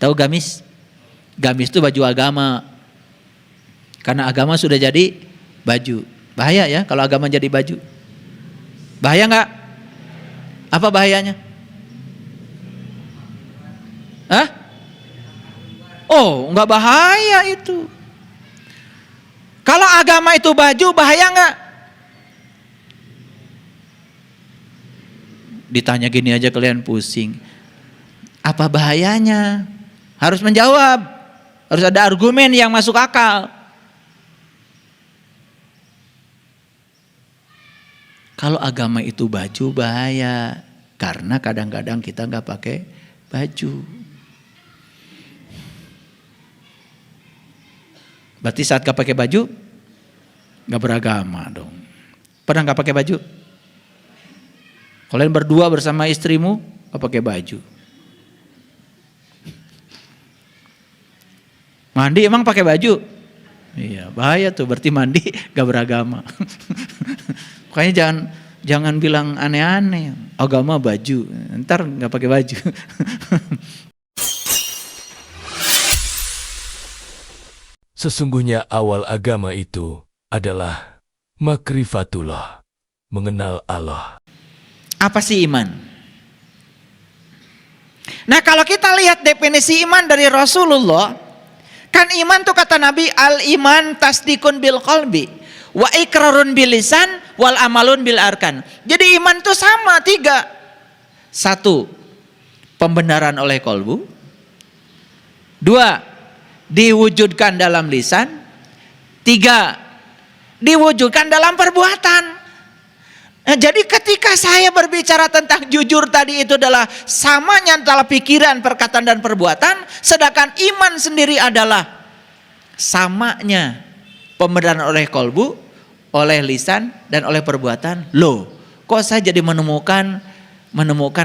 Tahu gamis? Gamis itu baju agama. Karena agama sudah jadi baju. Bahaya ya kalau agama jadi baju. Bahaya nggak? Apa bahayanya? Hah? Oh, nggak bahaya itu. Kalau agama itu baju, bahaya nggak? Ditanya gini aja kalian pusing. Apa bahayanya? Harus menjawab. Harus ada argumen yang masuk akal. Kalau agama itu baju, bahaya. Karena kadang-kadang kita nggak pakai baju. Berarti saat gak pakai baju, gak beragama dong. Pernah gak pakai baju? Kalian berdua bersama istrimu, gak pakai baju. Mandi emang pakai baju? Iya, bahaya tuh, berarti mandi gak beragama. Makanya jangan bilang aneh-aneh, agama baju, ntar gak pakai baju. Sesungguhnya awal agama itu adalah makrifatullah, mengenal Allah. Apa sih iman? Nah kalau kita lihat definisi iman dari Rasulullah, kan iman tuh kata Nabi, al-iman tasdikun bil qalbi, wa ikrarun bil lisan, wal amalun bil arkan. Jadi iman tuh sama, 3. 1, pembenaran oleh kolbu. 2, diwujudkan dalam lisan. 3, diwujudkan dalam perbuatan. Nah, jadi ketika saya berbicara tentang jujur tadi itu adalah samanya antara pikiran, perkataan dan perbuatan, sedangkan iman sendiri adalah samanya pembenaran oleh kolbu, oleh lisan dan oleh perbuatan. Loh, kok saya jadi menemukan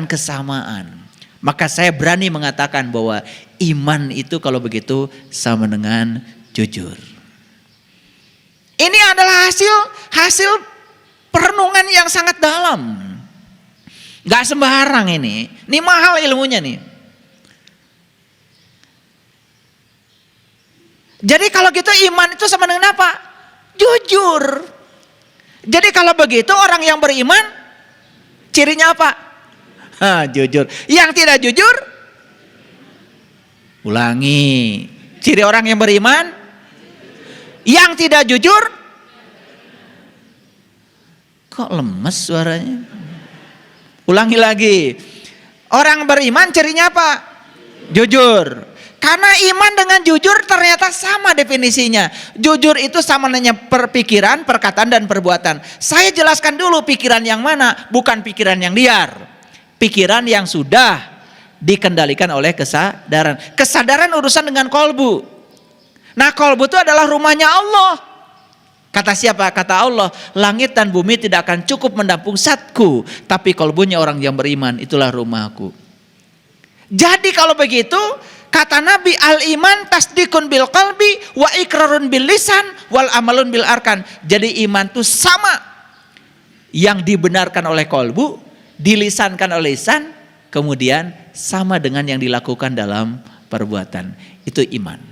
kesamaan? Maka saya berani mengatakan bahwa iman itu kalau begitu sama dengan jujur. Ini adalah hasil perenungan yang sangat dalam. Gak sembarang ini mahal ilmunya nih. Jadi kalau gitu iman itu sama dengan apa? Jujur. Jadi kalau begitu orang yang beriman cirinya apa? Jujur. Yang tidak jujur, ulangi. Ciri orang yang beriman, yang tidak jujur. Kok lemes suaranya? Ulangi lagi. Orang beriman cirinya apa? Jujur. Karena iman dengan jujur ternyata sama definisinya. Jujur itu sama dengan perpikiran, perkataan dan perbuatan. Saya jelaskan dulu pikiran yang mana, bukan pikiran yang liar. Pikiran yang sudah dikendalikan oleh kesadaran. Kesadaran urusan dengan kolbu. Nah kolbu itu adalah rumahnya Allah. Kata siapa? Kata Allah, langit dan bumi tidak akan cukup menampung zatku, tapi kolbunya orang yang beriman itulah rumahku. Jadi kalau begitu, kata Nabi, al-iman tasdikun bil qalbi wa ikrarun bil lisan wal amalun bil arkan. Jadi iman itu sama. Yang dibenarkan oleh kolbu, dilisankan oleh lisan, kemudian sama dengan yang dilakukan dalam perbuatan. Itu iman.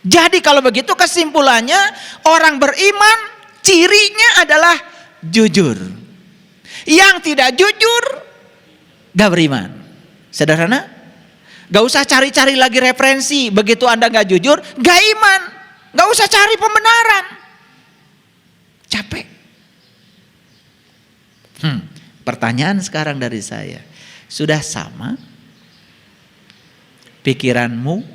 Jadi kalau begitu kesimpulannya, orang beriman cirinya adalah jujur. Yang tidak jujur gak beriman. Sederhana? Gak usah cari-cari lagi referensi. Begitu Anda gak jujur, gak iman. Gak usah cari pembenaran. Capek. Pertanyaan sekarang dari saya, sudah sama pikiranmu,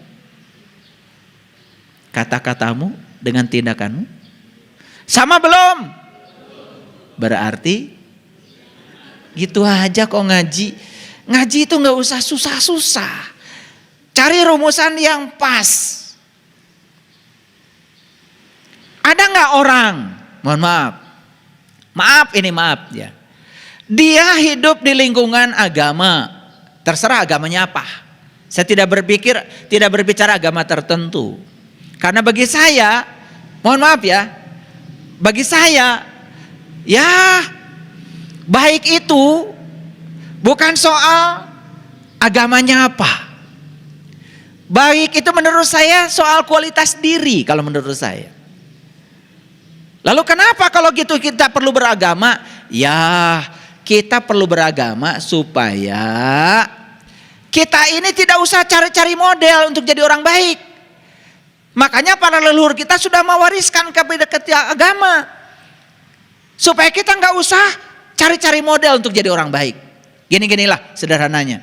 kata-katamu dengan tindakanmu? Sama belum? Berarti gitu aja kok ngaji. Ngaji itu gak usah susah-susah. Cari rumusan yang pas. Ada gak orang, mohon maaf ya, dia hidup di lingkungan agama, terserah agamanya apa. Saya tidak berbicara agama tertentu. Karena bagi saya, mohon maaf ya, bagi saya, ya baik itu bukan soal agamanya apa. Baik itu menurut saya soal kualitas diri kalau menurut saya. Lalu kenapa kalau gitu kita perlu beragama? Ya, kita perlu beragama supaya kita ini tidak usah cari-cari model untuk jadi orang baik. Makanya para leluhur kita sudah mewariskan kepada kita agama. Supaya kita nggak usah cari-cari model untuk jadi orang baik. Gini-ginilah sederhananya.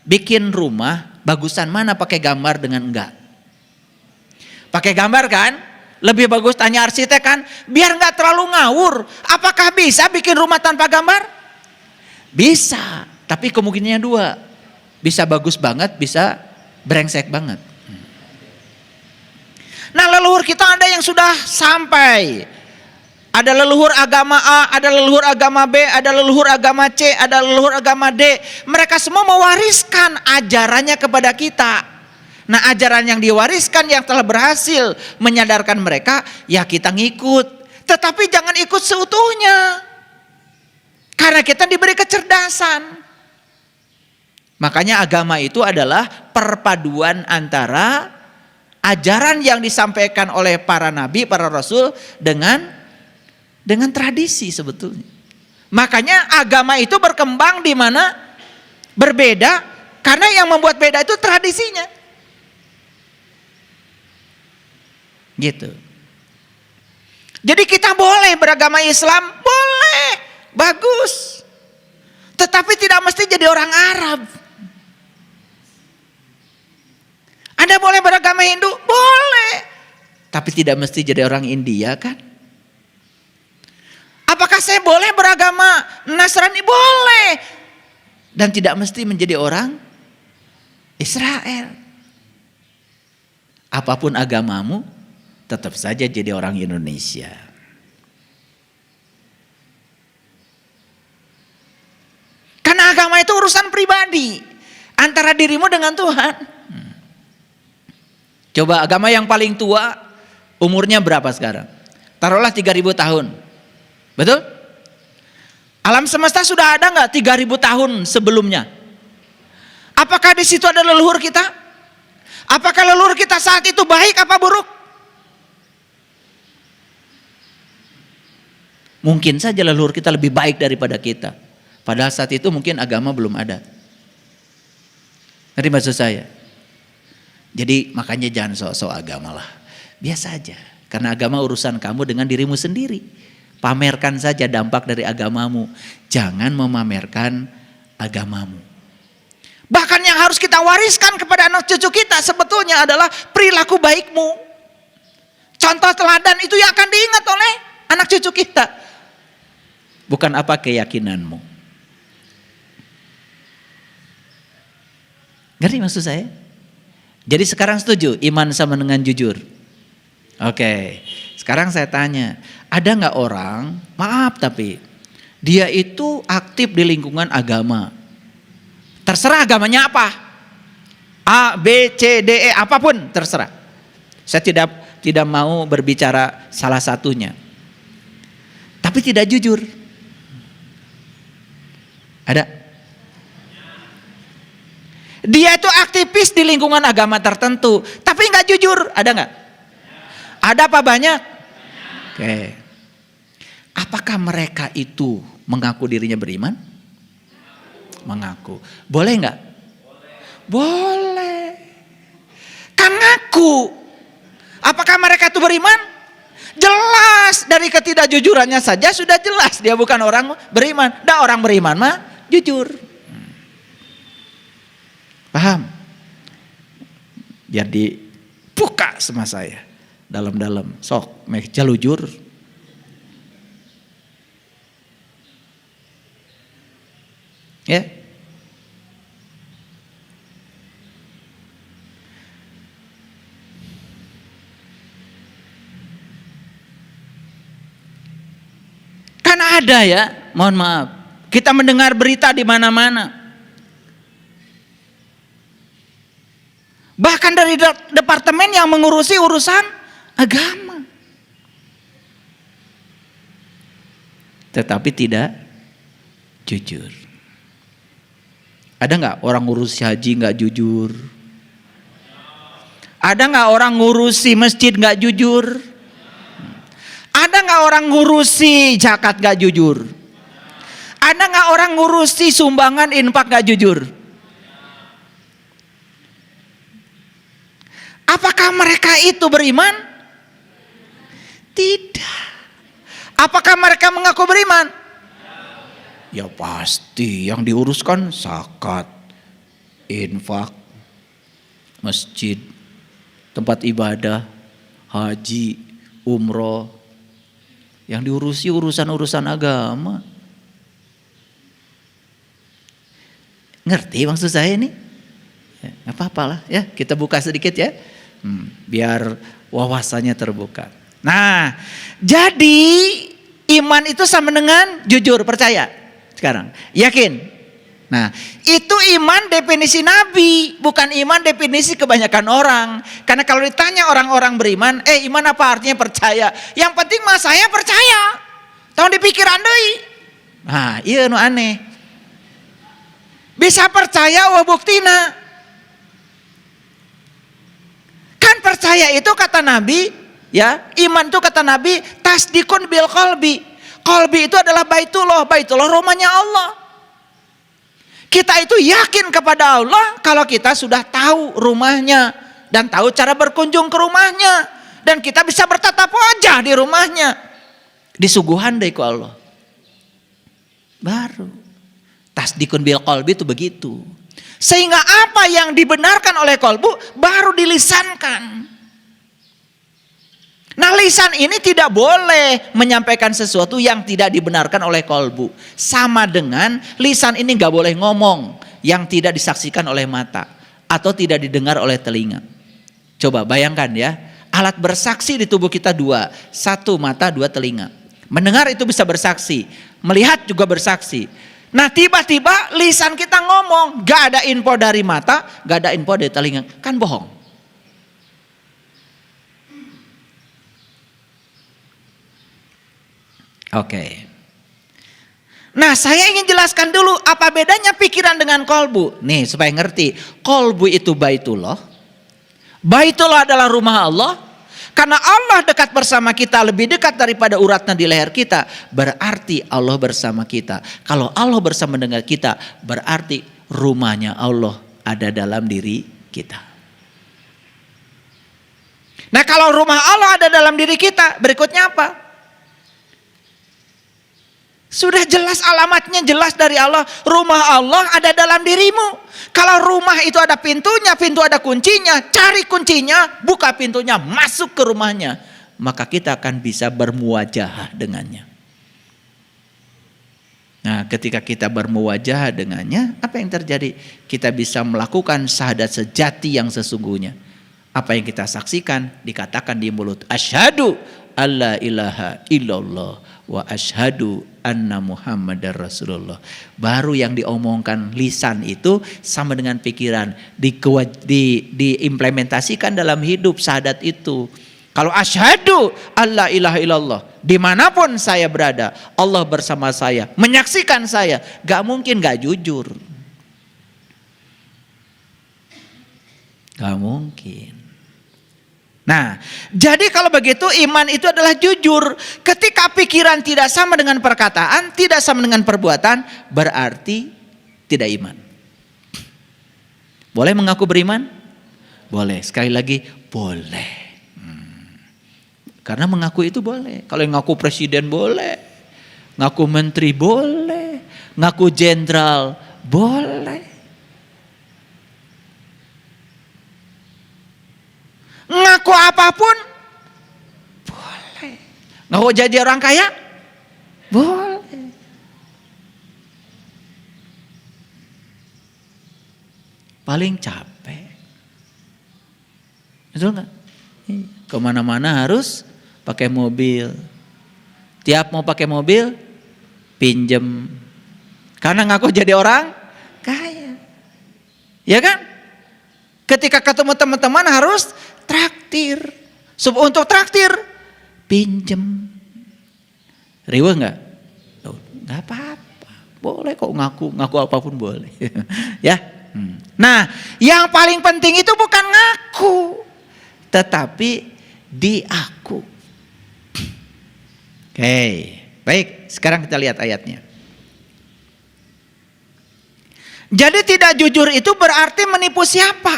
Bikin rumah bagusan mana pakai gambar dengan enggak? Pakai gambar kan? Lebih bagus tanya arsitek kan? Biar nggak terlalu ngawur. Apakah bisa bikin rumah tanpa gambar? Bisa. Tapi kemungkinannya dua. Bisa bagus banget, bisa brengsek banget. Nah leluhur kita ada yang sudah sampai. Ada leluhur agama A, ada leluhur agama B, ada leluhur agama C, ada leluhur agama D. Mereka semua mewariskan ajarannya kepada kita. Nah ajaran yang diwariskan yang telah berhasil menyadarkan mereka, ya kita ngikut. Tetapi jangan ikut seutuhnya. Karena kita diberi kecerdasan. Makanya agama itu adalah perpaduan antara ajaran yang disampaikan oleh para nabi, para rasul dengan tradisi sebetulnya. Makanya agama itu berkembang di mana berbeda karena yang membuat beda itu tradisinya. Gitu. Jadi kita boleh beragama Islam, boleh, bagus. Tetapi tidak mesti jadi orang Arab. Anda boleh beragama Hindu? Boleh. Tapi tidak mesti jadi orang India kan? Apakah saya boleh beragama Nasrani? Boleh. Dan tidak mesti menjadi orang Israel. Apapun agamamu, tetap saja jadi orang Indonesia. Karena agama itu urusan pribadi. Antara dirimu dengan Tuhan. Coba agama yang paling tua umurnya berapa sekarang? Taruhlah 3.000 tahun. Betul? Alam semesta sudah ada nggak 3.000 tahun sebelumnya? Apakah di situ ada leluhur kita? Apakah leluhur kita saat itu baik apa buruk? Mungkin saja leluhur kita lebih baik daripada kita. Padahal saat itu mungkin agama belum ada. Ngerti maksud saya? Jadi makanya jangan sok-sok agama lah. Biasa aja. Karena agama urusan kamu dengan dirimu sendiri. Pamerkan saja dampak dari agamamu. Jangan memamerkan agamamu. Bahkan yang harus kita wariskan kepada anak cucu kita sebetulnya adalah perilaku baikmu. Contoh teladan itu yang akan diingat oleh anak cucu kita. Bukan apa keyakinanmu. Ngerti maksud saya? Jadi sekarang setuju iman sama dengan jujur? Oke, sekarang saya tanya, ada nggak orang, maaf tapi dia itu aktif di lingkungan agama, terserah agamanya apa, A, B, C, D, E, apapun terserah. Saya tidak mau berbicara salah satunya, tapi tidak jujur. Ada? Dia itu aktivis di lingkungan agama tertentu, tapi nggak jujur, ada nggak? Ada apa banyak? Oke. Apakah mereka itu mengaku dirinya beriman? Mengaku. Boleh nggak? Boleh. Kan ngaku. Apakah mereka itu beriman? Jelas dari ketidakjujurannya saja sudah jelas dia bukan orang beriman. Dah orang beriman mah jujur. Paham? Biar dibuka sama saya. Dalam-dalam. Sok, meh jalujur. Ya. Karena ada ya, mohon maaf. Kita mendengar berita di mana-mana. Bahkan dari departemen yang mengurusi urusan agama. Tetapi tidak jujur. Ada nggak orang urus haji nggak jujur? Ada nggak orang ngurusi masjid nggak jujur? Ada nggak orang ngurusi zakat nggak jujur? Ada nggak orang ngurusi sumbangan infak nggak jujur? Apakah mereka itu beriman? Tidak. Apakah mereka mengaku beriman? Ya pasti yang diuruskan zakat, infak, masjid, tempat ibadah, haji, umroh. Yang diurusi urusan-urusan agama. Ngerti maksud saya ini? Ya, gak apa-apa lah ya, kita buka sedikit ya. Biar wawasannya terbuka. Nah, jadi iman itu sama dengan jujur, percaya. Sekarang, yakin. Nah, itu iman definisi Nabi, bukan iman definisi kebanyakan orang. Karena kalau ditanya orang-orang beriman, iman apa artinya percaya? Yang penting mah saya percaya. Tahun dipikir andai. Nah, iya nu aneh. Bisa percaya wah buktina. Kan percaya itu kata Nabi, ya, iman itu kata Nabi, tasdikun bil qalbi. Qalbi itu adalah baitullah, baitullah rumahnya Allah. Kita itu yakin kepada Allah kalau kita sudah tahu rumahnya dan tahu cara berkunjung ke rumahnya dan kita bisa bertatap wajah di rumahnya. Disuguhan deh ku Allah. Baru tasdikun bil qalbi itu begitu. Sehingga apa yang dibenarkan oleh qalbu baru dilisankan. Nah, lisan ini tidak boleh menyampaikan sesuatu yang tidak dibenarkan oleh qalbu. Sama dengan lisan ini gak boleh ngomong yang tidak disaksikan oleh mata atau tidak didengar oleh telinga. Coba bayangkan ya, alat bersaksi di tubuh kita dua, satu mata, dua telinga. Mendengar itu bisa bersaksi, melihat juga bersaksi. Nah, tiba-tiba lisan kita ngomong, gak ada info dari mata, gak ada info dari telinga, kan bohong. Oke. Nah, saya ingin jelaskan dulu apa bedanya pikiran dengan kolbu. Nih, supaya ngerti. Kolbu itu baitullah. Baitullah adalah rumah Allah. Karena Allah dekat bersama kita, lebih dekat daripada uratnya di leher kita, berarti Allah bersama kita. Kalau Allah bersama dengan kita, berarti rumahnya Allah ada dalam diri kita. Nah, kalau rumah Allah ada dalam diri kita, berikutnya apa? Sudah jelas alamatnya, jelas dari Allah. Rumah Allah ada dalam dirimu. Kalau rumah itu ada pintunya, pintu ada kuncinya, cari kuncinya, buka pintunya, masuk ke rumahnya. Maka kita akan bisa bermuwajahah dengannya. Nah, ketika kita bermuwajahah dengannya, apa yang terjadi? Kita bisa melakukan syahadat sejati yang sesungguhnya. Apa yang kita saksikan dikatakan di mulut. Asyhadu alla ilaha illallah wa asyhadu anna Muhammadar Rasulullah. Baru yang diomongkan lisan itu sama dengan pikiran, diimplementasikan dalam hidup syahadat itu. Kalau asyhadu alla ilaha illallah, dimanapun saya berada, Allah bersama saya, menyaksikan saya, gak mungkin gak jujur. Gak mungkin. Nah, jadi kalau begitu iman itu adalah jujur. Ketika pikiran tidak sama dengan perkataan, tidak sama dengan perbuatan, berarti tidak iman. Boleh mengaku beriman? Boleh. Sekali lagi, boleh. Karena mengaku itu boleh. Kalau yang ngaku presiden boleh, ngaku menteri boleh, ngaku jenderal boleh. Ngaku apapun boleh. Ngaku jadi orang kaya boleh. Paling capek, betul nggak? Kemana-mana harus pakai mobil. Tiap mau pakai mobil pinjem. Karena ngaku jadi orang kaya, ya kan? Ketika ketemu teman-teman harus traktir. Untuk traktir pinjem. Riweuh nggak? Nggak apa-apa. Boleh kok ngaku apapun boleh. Ya. Nah, yang paling penting itu bukan ngaku, tetapi di aku. Oke, baik, sekarang kita lihat ayatnya. Jadi tidak jujur itu berarti menipu siapa?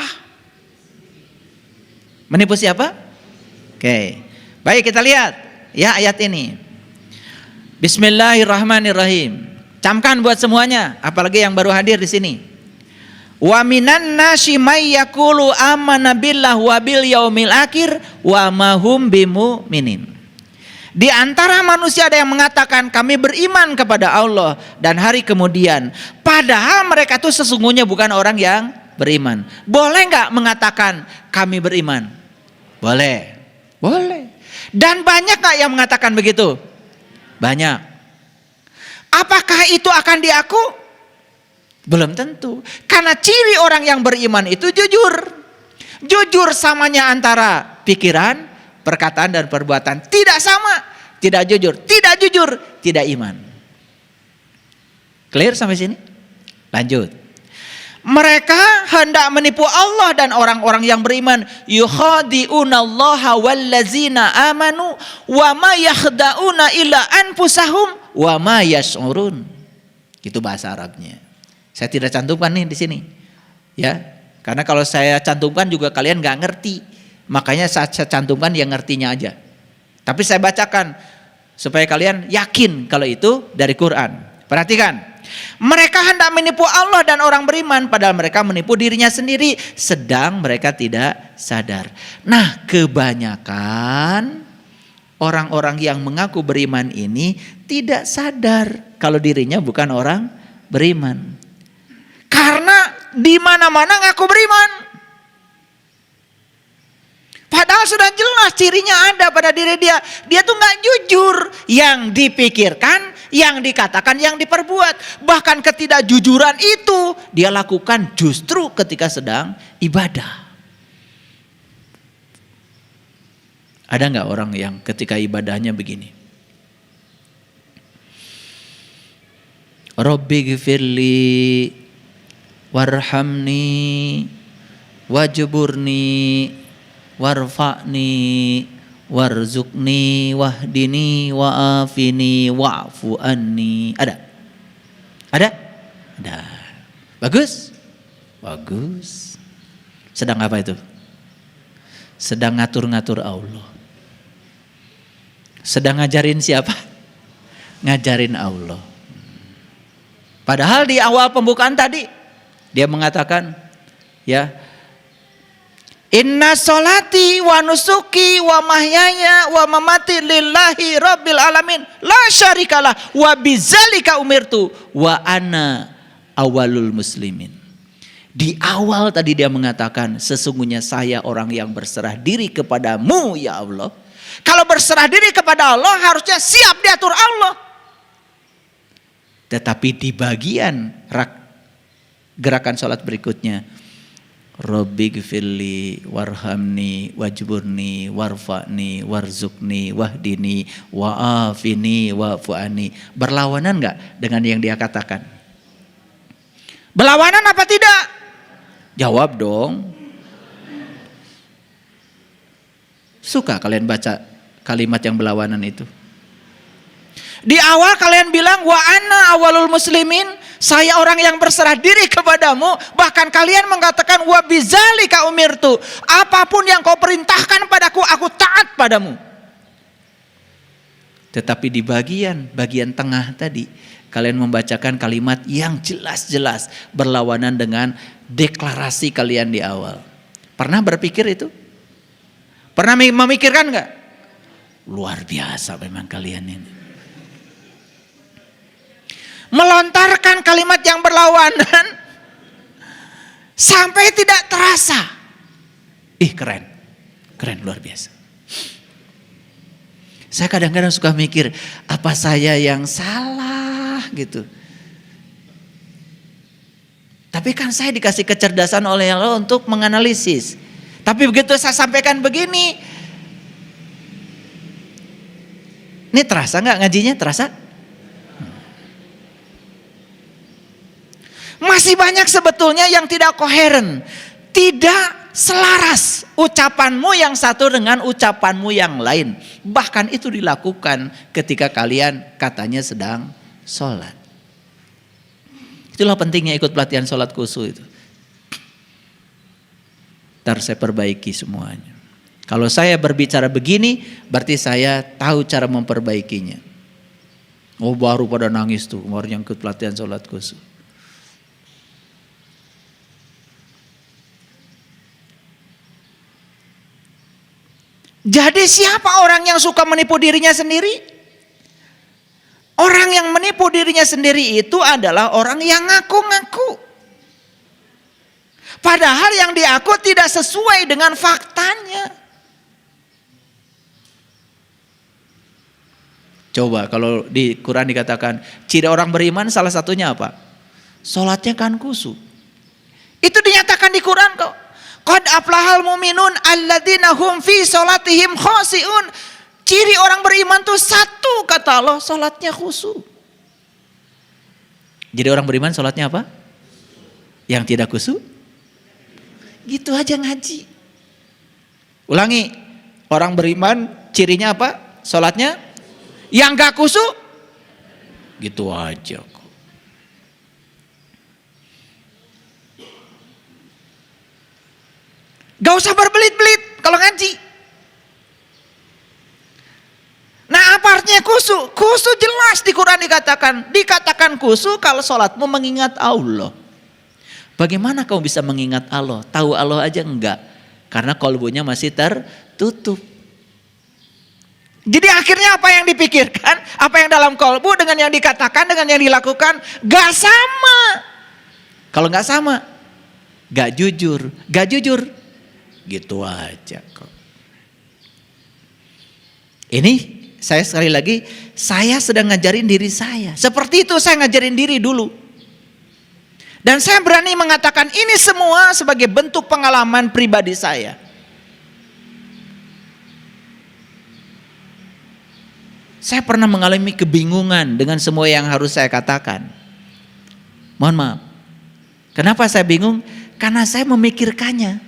Menipu siapa? Oke, baik, kita lihat ya ayat ini. Bismillahirrahmanirrahim. Camkan buat semuanya, apalagi yang baru hadir di sini. Wa minan nasi may yaqulu amanna billah wa bil yaumil akhir wa ma hum bimu'minin. Di antara manusia ada yang mengatakan kami beriman kepada Allah dan hari kemudian, padahal mereka itu sesungguhnya bukan orang yang beriman. Boleh nggak mengatakan kami beriman? Boleh, boleh. Dan banyak nggak yang mengatakan begitu? Banyak. Apakah itu akan diaku? Belum tentu. Karena ciri orang yang beriman itu jujur. Jujur samanya antara pikiran, perkataan dan perbuatan. Tidak sama. Tidak jujur. Tidak jujur. Tidak iman. Clear sampai sini? Lanjut. Mereka hendak menipu Allah dan orang-orang yang beriman. Yukhadi'unallaha wallazina amanu wa ma yakhda'una illa anfusahum wa ma yash'urun. Itu bahasa Arabnya. Saya tidak cantumkan nih di sini. Ya, karena kalau saya cantumkan juga kalian nggak ngerti. Makanya saya cantumkan yang ngertinya aja. Tapi saya bacakan supaya kalian yakin kalau itu dari Quran. Perhatikan. Mereka hendak menipu Allah dan orang beriman, padahal mereka menipu dirinya sendiri, sedang mereka tidak sadar. Nah, kebanyakan orang-orang yang mengaku beriman ini tidak sadar kalau dirinya bukan orang beriman. Karena di mana-mana ngaku beriman. Padahal sudah jelas cirinya ada pada diri dia. Dia tuh nggak jujur. Yang dipikirkan, yang dikatakan, yang diperbuat. Bahkan ketidakjujuran itu dia lakukan justru ketika sedang ibadah. Ada nggak orang yang ketika ibadahnya begini? Rabbi gfirli warhamni wajburni warfa'ni warzuqni wahdini wa'afini wa'fu anni. Ada? Ada? Ada. Bagus? Bagus. Sedang apa itu? Sedang ngatur-ngatur Allah. Sedang ngajarin siapa? Ngajarin Allah. Padahal di awal pembukaan tadi dia mengatakan, ya, inna sholati wa nusuki wa mahyaya wa mamati lillahi rabbil alamin la syarikalah wa bizalika umirtu wa ana awalul muslimin. Di awal tadi dia mengatakan, sesungguhnya saya orang yang berserah diri kepadamu ya Allah. Kalau berserah diri kepada Allah harusnya siap diatur Allah. Tetapi di bagian gerakan sholat berikutnya, Rabbi gfirli warhamni wajburni warfa'ni warzuqni wahdini wa'afini wa'fu'ani. Berlawanan enggak dengan yang dia katakan? Berlawanan apa tidak? Jawab dong. Suka kalian baca kalimat yang berlawanan itu? Di awal kalian bilang wa ana awalul muslimin, saya orang yang berserah diri kepadamu, bahkan kalian mengatakan wa bizalika umirtu, apapun yang kau perintahkan padaku aku taat padamu. Tetapi di bagian tengah tadi kalian membacakan kalimat yang jelas-jelas berlawanan dengan deklarasi kalian di awal. Pernah berpikir itu? Pernah memikirkan enggak? Luar biasa memang kalian ini. Melontarkan kalimat yang berlawanan sampai tidak terasa. Keren. Keren, luar biasa. Saya kadang-kadang suka mikir, apa saya yang salah gitu. Tapi kan saya dikasih kecerdasan oleh Allah untuk menganalisis. Tapi begitu saya sampaikan begini, ini terasa nggak ngajinya? Terasa? Masih banyak sebetulnya yang tidak koheren, tidak selaras ucapanmu yang satu dengan ucapanmu yang lain. Bahkan itu dilakukan ketika kalian katanya sedang sholat. Itulah pentingnya ikut pelatihan sholat khusyuk itu. Ntar saya perbaiki semuanya. Kalau saya berbicara begini, berarti saya tahu cara memperbaikinya. Oh, baru pada nangis tuh kemarin yang ikut pelatihan sholat khusyuk. Jadi siapa orang yang suka menipu dirinya sendiri? Orang yang menipu dirinya sendiri itu adalah orang yang ngaku-ngaku. Padahal yang diaku tidak sesuai dengan faktanya. Coba kalau di Quran dikatakan ciri orang beriman salah satunya apa? Sholatnya kan khusyuk. Itu dinyatakan di Quran kok. Qad aflahal mu'minun alladzina hum fi sholatihim khashi'un. Ciri orang beriman tuh satu kata Allah, sholatnya khusyuk. Jadi orang beriman sholatnya apa? Yang tidak khusyuk? Gitu aja ngaji. Ulangi, orang beriman cirinya apa? Sholatnya yang gak khusyuk? Gitu aja kok. Gak usah berbelit-belit kalau ngaji. Nah, apa artinya khusyuk? Khusyuk jelas di Quran dikatakan khusyuk kalau sholatmu mengingat Allah. Bagaimana kamu bisa mengingat Allah? Tahu Allah aja enggak. Karena kolbunya masih tertutup. Jadi akhirnya apa yang dipikirkan, apa yang dalam kolbu dengan yang dikatakan, dengan yang dilakukan gak sama. Kalau gak sama, gak jujur. Gak jujur, gitu aja kok. Ini saya sekali lagi, saya sedang ngajarin diri saya. Seperti itu saya ngajarin diri dulu. Dan saya berani mengatakan ini semua sebagai bentuk pengalaman pribadi saya. Saya pernah mengalami kebingungan dengan semua yang harus saya katakan. Mohon maaf. Kenapa saya bingung? Karena saya memikirkannya.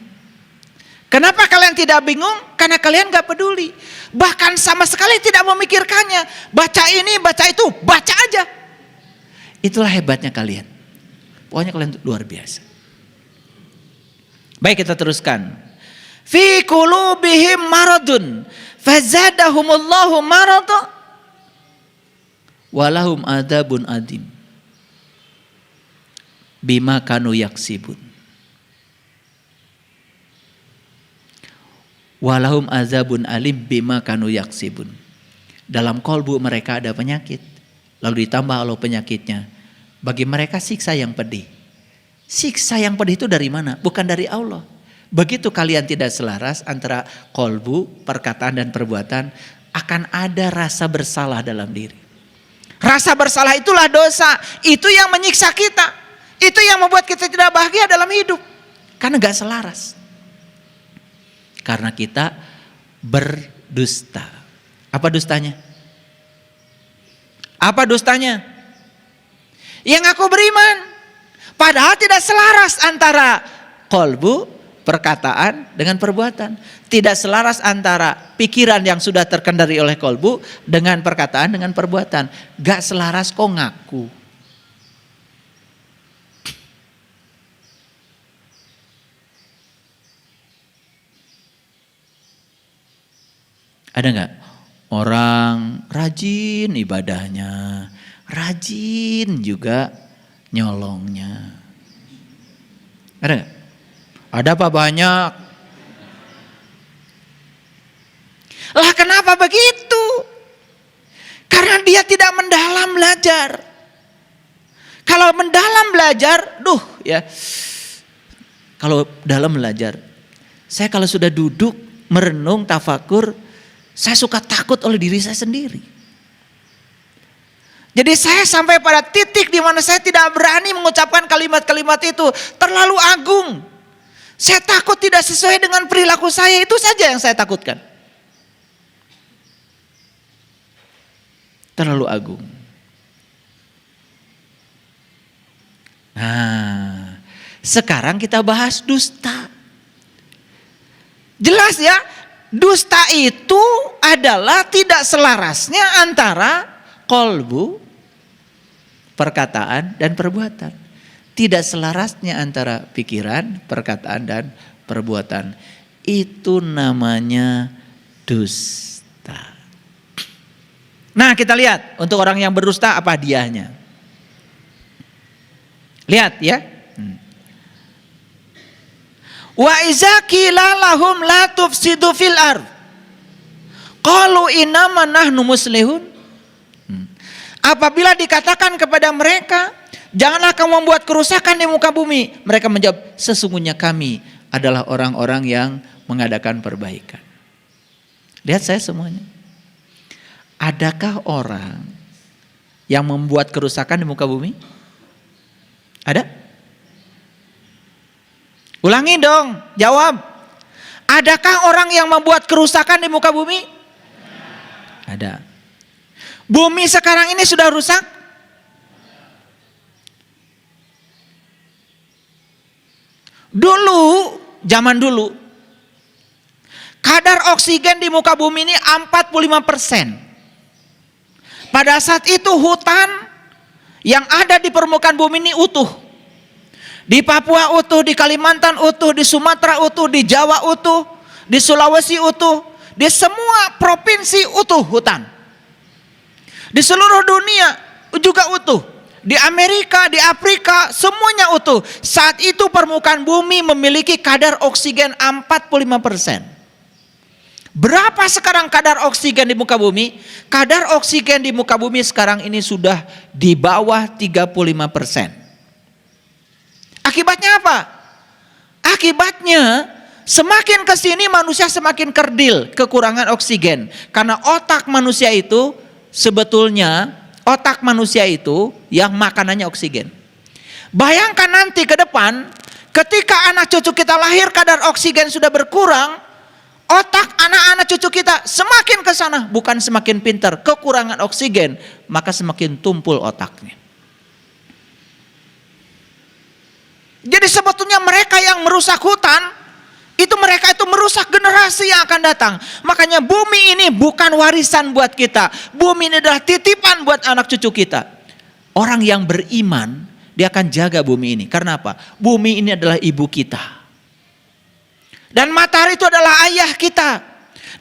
Kenapa kalian tidak bingung? Karena kalian gak peduli. Bahkan sama sekali tidak memikirkannya. Baca ini, baca itu, baca aja. Itulah hebatnya kalian. Pokoknya kalian luar biasa. Baik, kita teruskan. Fi qulubihim maradun fazadahumullahu marada walahum adzabun adim bima kanu yaksibun. Walahum adzabun alim bima kanu yaksibun. Dalam kolbu mereka ada penyakit, lalu ditambah Allah penyakitnya. Bagi mereka siksa yang pedih. Siksa yang pedih itu dari mana? Bukan dari Allah. Begitu kalian tidak selaras antara kolbu, perkataan dan perbuatan, akan ada rasa bersalah dalam diri. Rasa bersalah itulah dosa. Itu yang menyiksa kita. Itu yang membuat kita tidak bahagia dalam hidup. Karena gak selaras. Karena kita berdusta. Apa dustanya? Apa dustanya? Yang aku beriman. Padahal tidak selaras antara kolbu, perkataan dengan perbuatan. Tidak selaras antara pikiran yang sudah terkendali oleh kolbu dengan perkataan dengan perbuatan. Gak selaras kok ngaku. Ada gak orang rajin ibadahnya, rajin juga nyolongnya? Ada gak? Ada apa banyak? Lah kenapa begitu? Karena dia tidak mendalam belajar. Kalau mendalam belajar, kalau dalam belajar, saya kalau sudah duduk merenung tafakur, saya suka takut oleh diri saya sendiri. Jadi saya sampai pada titik di mana saya tidak berani mengucapkan kalimat-kalimat itu, terlalu agung. Saya takut tidak sesuai dengan perilaku saya, itu saja yang saya takutkan. Terlalu agung. Nah, sekarang kita bahas dusta. Jelas ya, dusta itu adalah tidak selarasnya antara kolbu, perkataan dan perbuatan. Tidak selarasnya antara pikiran, perkataan dan perbuatan. Itu namanya dusta. Nah, kita lihat untuk orang yang berdusta apa hadiahnya. Lihat ya. Wa iza qila lahum la tufsidu fil ard qalu innama nahnu muslihun. Apabila dikatakan kepada mereka, janganlah kamu membuat kerusakan di muka bumi, mereka menjawab, sesungguhnya kami adalah orang-orang yang mengadakan perbaikan. Lihat saya semuanya. Adakah orang yang membuat kerusakan di muka bumi? Ada? Ulangi dong, jawab. Adakah orang yang membuat kerusakan di muka bumi? Ada. Bumi sekarang ini sudah rusak? Dulu, zaman dulu, kadar oksigen di muka bumi ini 45%. Pada saat itu hutan yang ada di permukaan bumi ini utuh. Di Papua utuh, di Kalimantan utuh, di Sumatera utuh, di Jawa utuh, di Sulawesi utuh, di semua provinsi utuh hutan. Di seluruh dunia juga utuh. Di Amerika, di Afrika, semuanya utuh. Saat itu permukaan bumi memiliki kadar oksigen 45%. Berapa sekarang kadar oksigen di muka bumi? Kadar oksigen di muka bumi sekarang ini sudah di bawah 35%. Akibatnya apa? Akibatnya semakin ke sini manusia semakin kerdil, kekurangan oksigen. Karena otak manusia itu sebetulnya otak manusia itu yang makanannya oksigen. Bayangkan nanti ke depan ketika anak cucu kita lahir kadar oksigen sudah berkurang, otak anak-anak cucu kita semakin ke sana, bukan semakin pintar, kekurangan oksigen, maka semakin tumpul otaknya. Jadi sebetulnya mereka yang merusak hutan, mereka itu merusak generasi yang akan datang. Makanya bumi ini bukan warisan buat kita. Bumi ini adalah titipan buat anak cucu kita. Orang yang beriman, dia akan jaga bumi ini. Karena apa? Bumi ini adalah ibu kita. Dan matahari itu adalah ayah kita.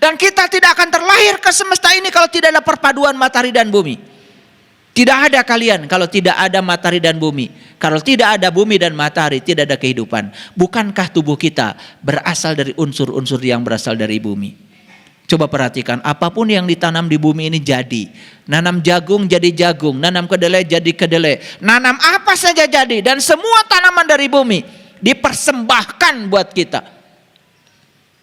Dan kita tidak akan terlahir ke semesta ini kalau tidak ada perpaduan matahari dan bumi. Tidak ada kalian kalau tidak ada matahari dan bumi. Kalau tidak ada bumi dan matahari, tidak ada kehidupan. Bukankah tubuh kita berasal dari unsur-unsur yang berasal dari bumi? Coba perhatikan, apapun yang ditanam di bumi ini jadi. Nanam jagung jadi jagung, nanam kedelai jadi kedelai. Nanam apa saja jadi, dan semua tanaman dari bumi dipersembahkan buat kita.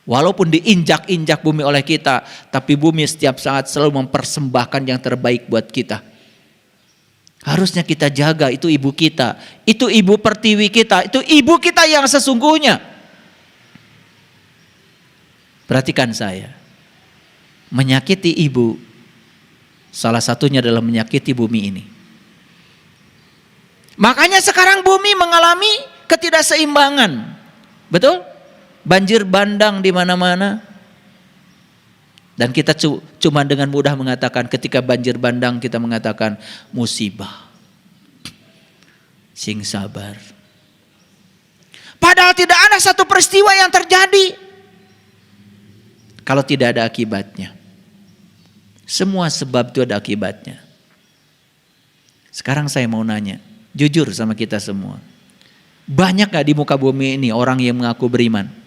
Walaupun diinjak-injak bumi oleh kita, tapi bumi setiap saat selalu mempersembahkan yang terbaik buat kita. Harusnya kita jaga, itu ibu kita. Itu ibu pertiwi kita, itu ibu kita yang sesungguhnya. Perhatikan saya. Menyakiti ibu, salah satunya adalah menyakiti bumi ini. Makanya sekarang bumi mengalami ketidakseimbangan. Betul? Banjir bandang di mana-mana. Dan kita cuma dengan mudah mengatakan ketika banjir bandang kita mengatakan musibah. Sing sabar. Padahal tidak ada satu peristiwa yang terjadi kalau tidak ada akibatnya. Semua sebab itu ada akibatnya. Sekarang saya mau nanya, jujur sama kita semua. Banyak gak di muka bumi ini orang yang mengaku beriman?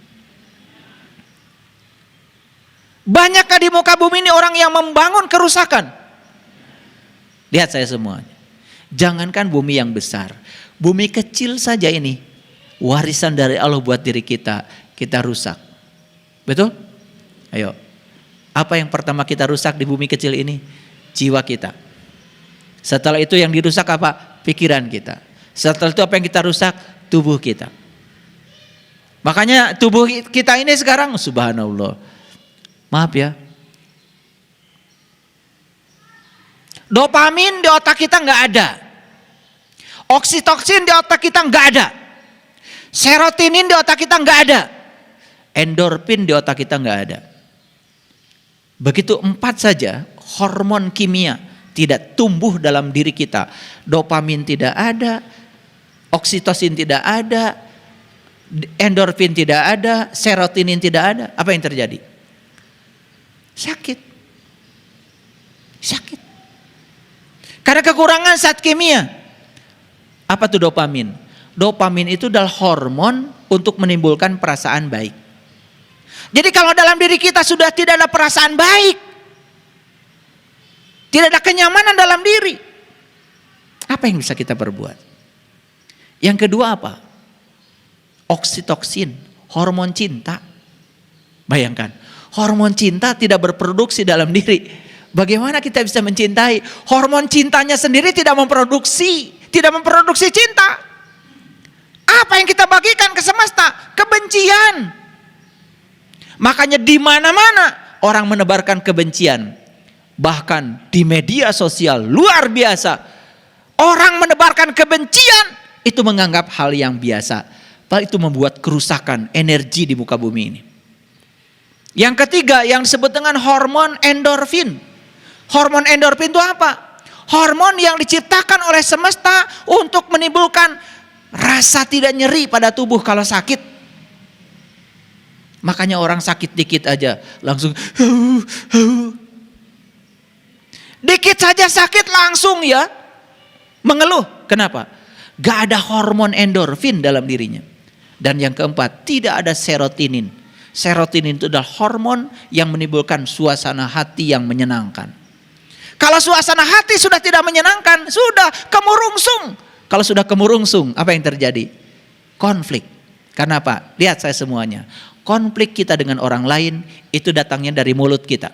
Banyakkah di muka bumi ini orang yang membangun kerusakan? Lihat saya semuanya. Jangankan bumi yang besar, bumi kecil saja ini warisan dari Allah buat diri kita, kita rusak. Betul? Ayo. Apa yang pertama kita rusak di bumi kecil ini? Jiwa kita. Setelah itu yang dirusak apa? Pikiran kita. Setelah itu apa yang kita rusak? Tubuh kita. Makanya tubuh kita ini sekarang subhanallah. Maaf ya. Dopamin di otak kita nggak ada. Oksitoksin di otak kita nggak ada. Serotonin di otak kita nggak ada. endorfin di otak kita nggak ada. Begitu 4 saja hormon kimia tidak tumbuh dalam diri kita. Dopamin tidak ada, oksitosin tidak ada, endorfin tidak ada, serotonin tidak ada. Apa yang terjadi? Sakit. Karena kekurangan zat kimia. Apa tuh dopamin? Dopamin itu adalah hormon untuk menimbulkan perasaan baik. Jadi kalau dalam diri kita sudah tidak ada perasaan baik, tidak ada kenyamanan dalam diri, apa yang bisa kita perbuat? Yang kedua apa? Oksitosin, hormon cinta. Bayangkan, hormon cinta tidak berproduksi dalam diri. Bagaimana kita bisa mencintai? Hormon cintanya sendiri tidak memproduksi cinta. Apa yang kita bagikan ke semesta? Kebencian. Makanya di mana-mana orang menebarkan kebencian. Bahkan di media sosial luar biasa. Orang menebarkan kebencian itu menganggap hal yang biasa. Padahal itu membuat kerusakan energi di muka bumi ini. Yang ketiga yang disebut dengan hormon endorfin. Hormon endorfin itu apa? Hormon yang diciptakan oleh semesta untuk menimbulkan rasa tidak nyeri pada tubuh kalau sakit. Makanya orang sakit dikit aja langsung dikit saja sakit langsung ya mengeluh. Kenapa? Gak ada hormon endorfin dalam dirinya. Dan yang keempat, tidak ada serotonin. Serotonin itu adalah hormon yang menimbulkan suasana hati yang menyenangkan. Kalau suasana hati sudah tidak menyenangkan, sudah kemurungsung. Kalau sudah kemurungsung, apa yang terjadi? Konflik. Karena apa? Lihat saya semuanya. Konflik kita dengan orang lain itu datangnya dari mulut kita.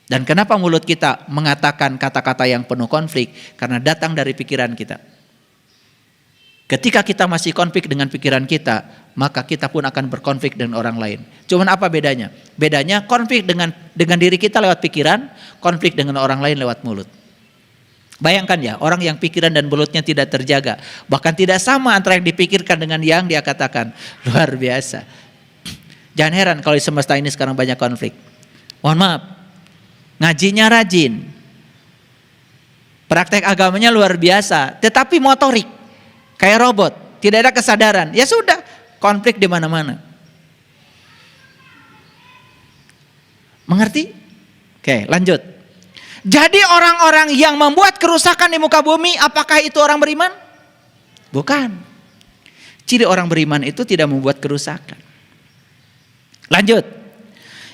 Dan kenapa mulut kita mengatakan kata-kata yang penuh konflik? Karena datang dari pikiran kita. Ketika kita masih konflik dengan pikiran kita, maka kita pun akan berkonflik dengan orang lain. Cuman apa bedanya? Bedanya konflik dengan diri kita lewat pikiran, konflik dengan orang lain lewat mulut. Bayangkan ya, orang yang pikiran dan mulutnya tidak terjaga, bahkan tidak sama antara yang dipikirkan dengan yang dia katakan. Luar biasa. Jangan heran kalau di semesta ini sekarang banyak konflik. Mohon maaf, ngajinya rajin, praktek agamanya luar biasa, tetapi motorik. Kayak robot, tidak ada kesadaran. Ya sudah, konflik di mana-mana. Mengerti? Oke, lanjut. Jadi orang-orang yang membuat kerusakan di muka bumi, apakah itu orang beriman? Bukan. Ciri orang beriman itu tidak membuat kerusakan. Lanjut.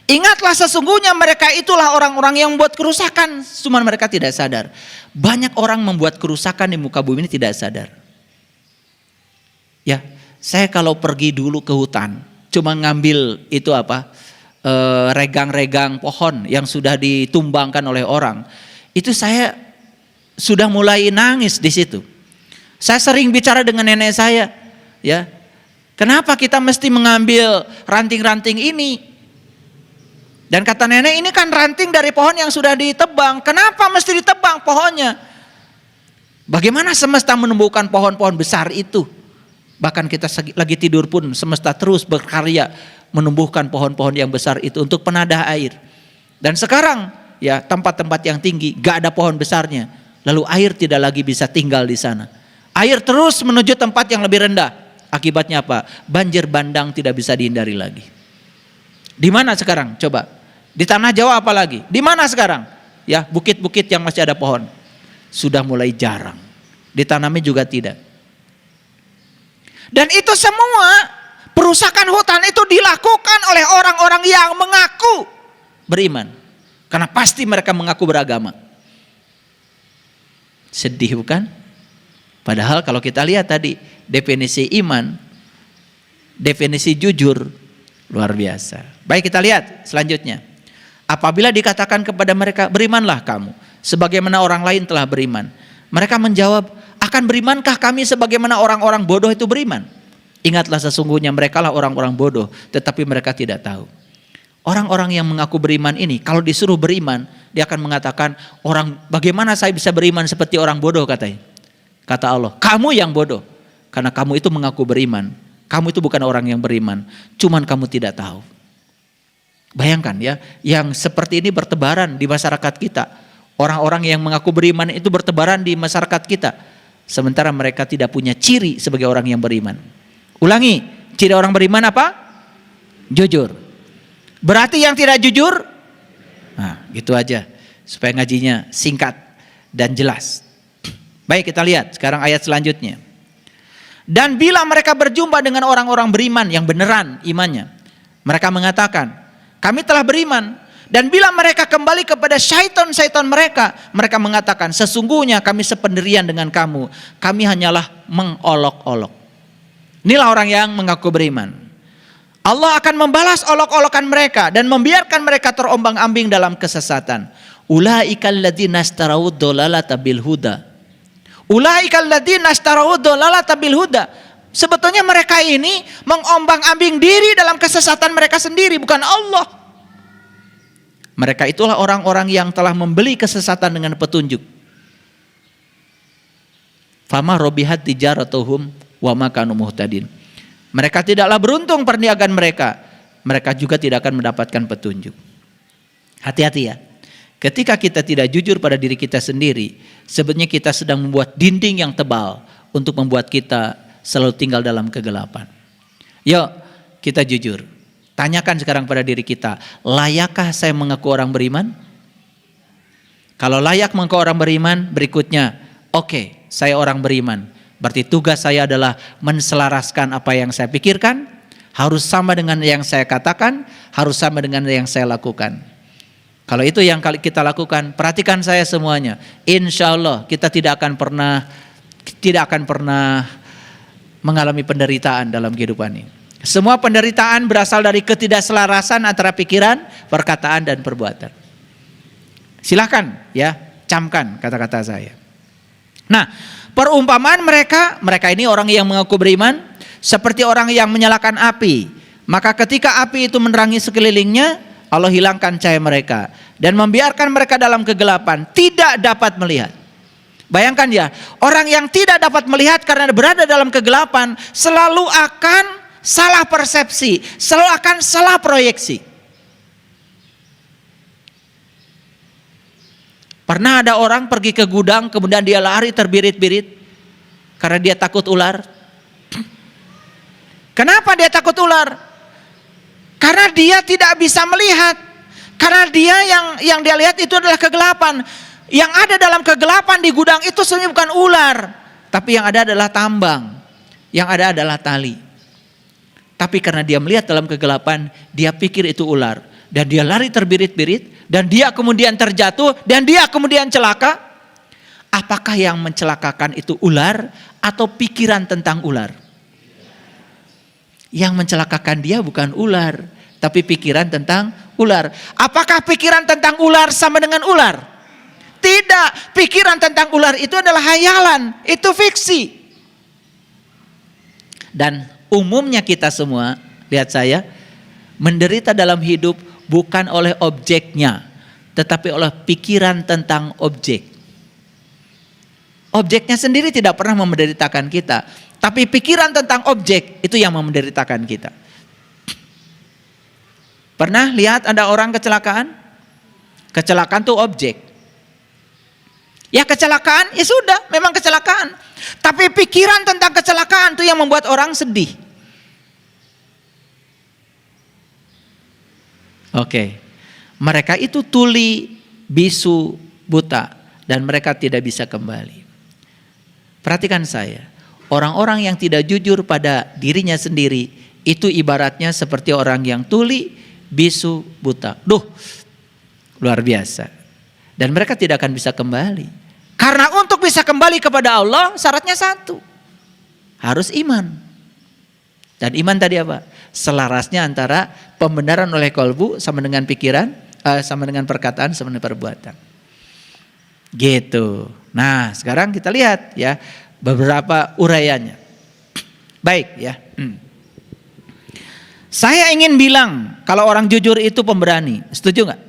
Ingatlah sesungguhnya mereka itulah orang-orang yang membuat kerusakan, cuma mereka tidak sadar. Banyak orang membuat kerusakan di muka bumi ini tidak sadar. Ya, saya kalau pergi dulu ke hutan, cuma ngambil itu apa, regang-regang pohon yang sudah ditumbangkan oleh orang, itu saya sudah mulai nangis di situ. Saya sering bicara dengan nenek saya, ya, kenapa kita mesti mengambil ranting-ranting ini? Dan kata nenek, ini kan ranting dari pohon yang sudah ditebang, kenapa mesti ditebang pohonnya? Bagaimana semesta menumbuhkan pohon-pohon besar itu? Bahkan kita lagi tidur pun semesta terus berkarya menumbuhkan pohon-pohon yang besar itu untuk penadah air. Dan sekarang ya tempat-tempat yang tinggi gak ada pohon besarnya. Lalu air tidak lagi bisa tinggal di sana. Air terus menuju tempat yang lebih rendah. Akibatnya apa? Banjir bandang tidak bisa dihindari lagi. Di mana sekarang? Coba. Di tanah Jawa apa lagi? Di mana sekarang? Ya, bukit-bukit yang masih ada pohon sudah mulai jarang. Ditanami juga tidak. Dan itu semua perusakan hutan itu dilakukan oleh orang-orang yang mengaku beriman. Karena pasti mereka mengaku beragama. Sedih bukan? Padahal kalau kita lihat tadi definisi iman, definisi jujur luar biasa. Baik, kita lihat selanjutnya. Apabila dikatakan kepada mereka, berimanlah kamu sebagaimana orang lain telah beriman. Mereka menjawab, akan berimankah kami sebagaimana orang-orang bodoh itu beriman? Ingatlah sesungguhnya mereka lah orang-orang bodoh, tetapi mereka tidak tahu. Orang-orang yang mengaku beriman ini, kalau disuruh beriman, dia akan mengatakan, bagaimana saya bisa beriman seperti orang bodoh katanya. Kata Allah, kamu yang bodoh, karena kamu itu mengaku beriman, Kamu itu bukan orang yang beriman, cuman kamu tidak tahu. Bayangkan ya, yang seperti ini bertebaran di masyarakat kita. Orang-orang yang mengaku beriman itu bertebaran di masyarakat kita. Sementara mereka tidak punya ciri sebagai orang yang beriman. Ulangi, ciri orang beriman apa? Jujur. Berarti yang tidak jujur? Nah, gitu aja. Supaya ngajinya singkat dan jelas. Baik, kita lihat sekarang ayat selanjutnya. Dan bila mereka berjumpa dengan orang-orang beriman yang beneran imannya, mereka mengatakan, kami telah beriman. Dan bila mereka kembali kepada syaitan-syaitan mereka, mereka mengatakan, sesungguhnya kami sependirian dengan kamu. Kami hanyalah mengolok-olok. Inilah orang yang mengaku beriman. Allah akan membalas olok-olokan mereka dan membiarkan mereka terombang-ambing dalam kesesatan. Ulaikal ladzina ishtarawud dhalalata bil huda. Ulaikal ladzina ishtarawud dhalalata bil huda. Sebetulnya mereka ini mengombang-ambing diri dalam kesesatan mereka sendiri, bukan Allah. Mereka itulah orang-orang yang telah membeli kesesatan dengan petunjuk. Fama robihat tijaratuhum wa ma kanu muhtadin. Mereka tidaklah beruntung perniagaan mereka. Mereka juga tidak akan mendapatkan petunjuk. Hati-hati ya. Ketika kita tidak jujur pada diri kita sendiri, sebenarnya kita sedang membuat dinding yang tebal untuk membuat kita selalu tinggal dalam kegelapan. Yuk, kita jujur. Tanyakan sekarang pada diri kita, layakkah saya mengaku orang beriman? Kalau layak mengaku orang beriman, berikutnya, oke, saya orang beriman. Berarti tugas saya adalah menselaraskan apa yang saya pikirkan, harus sama dengan yang saya katakan, harus sama dengan yang saya lakukan. Kalau itu yang kita lakukan, perhatikan saya semuanya. Insya Allah kita tidak akan pernah mengalami penderitaan dalam kehidupan ini. Semua penderitaan berasal dari ketidakselarasan antara pikiran, perkataan, dan perbuatan. Silahkan ya, camkan kata-kata saya. Nah, perumpamaan mereka ini orang yang mengaku beriman, seperti orang yang menyalakan api. Maka ketika api itu menerangi sekelilingnya, Allah hilangkan cahaya mereka dan membiarkan mereka dalam kegelapan, tidak dapat melihat. Bayangkan ya, orang yang tidak dapat melihat karena berada dalam kegelapan selalu akan salah persepsi, selalu akan salah proyeksi. Pernah ada orang pergi ke gudang, kemudian dia lari terbirit-birit karena dia takut ular. Kenapa dia takut ular? Karena dia tidak bisa melihat. Karena dia yang dia lihat itu adalah kegelapan. Yang ada dalam kegelapan di gudang itu sebenarnya bukan ular, tapi yang ada adalah tambang. Yang ada adalah tali. Tapi karena dia melihat dalam kegelapan, dia pikir itu ular. Dan dia lari terbirit-birit, dan dia kemudian terjatuh, dan dia kemudian celaka. Apakah yang mencelakakan itu ular atau pikiran tentang ular? Yang mencelakakan dia bukan ular, tapi pikiran tentang ular. Apakah pikiran tentang ular sama dengan ular? Tidak, pikiran tentang ular itu adalah hayalan, itu fiksi. Dan umumnya kita semua, lihat saya, menderita dalam hidup bukan oleh objeknya, tetapi oleh pikiran tentang objek. Objeknya sendiri tidak pernah menderitakan kita, tapi pikiran tentang objek itu yang menderitakan kita. Pernah lihat ada orang kecelakaan? Kecelakaan itu objek. Ya kecelakaan, ya sudah, memang kecelakaan. Tapi pikiran tentang kecelakaan itu yang membuat orang sedih. Oke, mereka itu tuli, bisu, buta, dan mereka tidak bisa kembali. Perhatikan saya, orang-orang yang tidak jujur pada dirinya sendiri, itu ibaratnya seperti orang yang tuli, bisu, buta. Duh, luar biasa. Dan mereka tidak akan bisa kembali. Karena untuk bisa kembali kepada Allah, syaratnya satu, harus iman. Dan iman tadi apa? Selarasnya antara pembenaran oleh kalbu sama dengan pikiran, sama dengan perkataan, sama dengan perbuatan. Gitu. Nah, sekarang kita lihat ya beberapa uraiannya. Baik ya. Saya ingin bilang kalau orang jujur itu pemberani. Setuju nggak?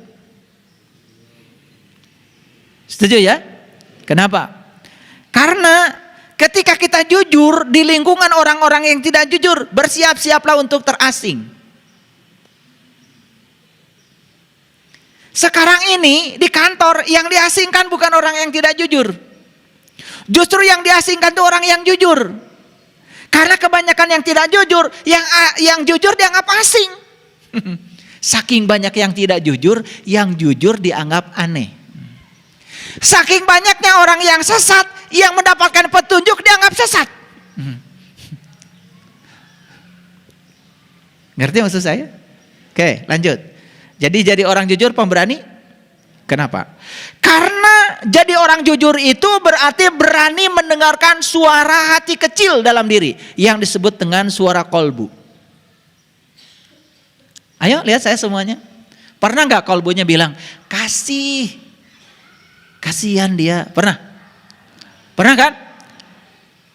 Setuju ya? Kenapa? Karena ketika kita jujur di lingkungan orang-orang yang tidak jujur, bersiap-siaplah untuk terasing. Sekarang ini di kantor yang diasingkan bukan orang yang tidak jujur. Justru yang diasingkan itu orang yang jujur. Karena kebanyakan yang tidak jujur, yang jujur dianggap asing. Saking banyak yang tidak jujur, yang jujur dianggap aneh. Saking banyaknya orang yang sesat, yang mendapatkan petunjuk dianggap sesat. Ngerti maksud saya? Oke, lanjut. Jadi orang jujur pemberani. Kenapa? Karena jadi orang jujur itu berarti berani mendengarkan suara hati kecil dalam diri yang disebut dengan suara kolbu. Ayo lihat saya semuanya. Pernah nggak kolbunya bilang kasihan dia? Pernah? Pernah kan?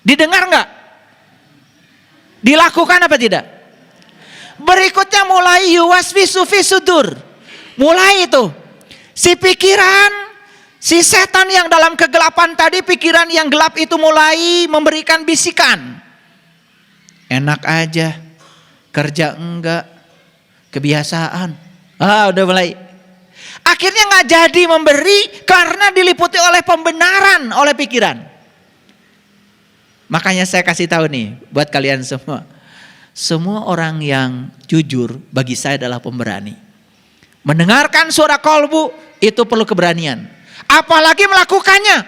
Didengar nggak? Dilakukan apa tidak? Berikutnya mulai yuwaswisu fi sudur. Mulai itu si pikiran, si setan yang dalam kegelapan tadi, pikiran yang gelap itu mulai memberikan bisikan. Enak aja, kerja enggak, kebiasaan. Udah mulai. Akhirnya nggak jadi memberi karena diliputi oleh pembenaran, oleh pikiran. Makanya saya kasih tahu nih buat kalian semua. Semua orang yang jujur bagi saya adalah pemberani. Mendengarkan suara kolbu itu perlu keberanian. Apalagi melakukannya.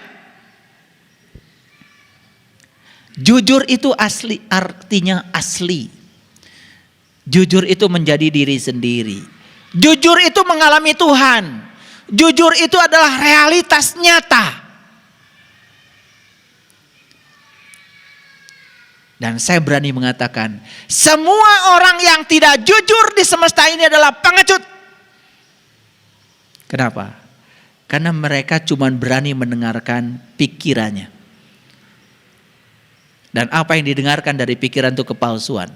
Jujur itu asli, artinya asli. Jujur itu menjadi diri sendiri. Jujur itu mengalami Tuhan. Jujur itu adalah realitas nyata. Dan saya berani mengatakan, semua orang yang tidak jujur di semesta ini adalah pengecut. Kenapa? Karena mereka cuma berani mendengarkan pikirannya. Dan apa yang didengarkan dari pikiran itu kepalsuan.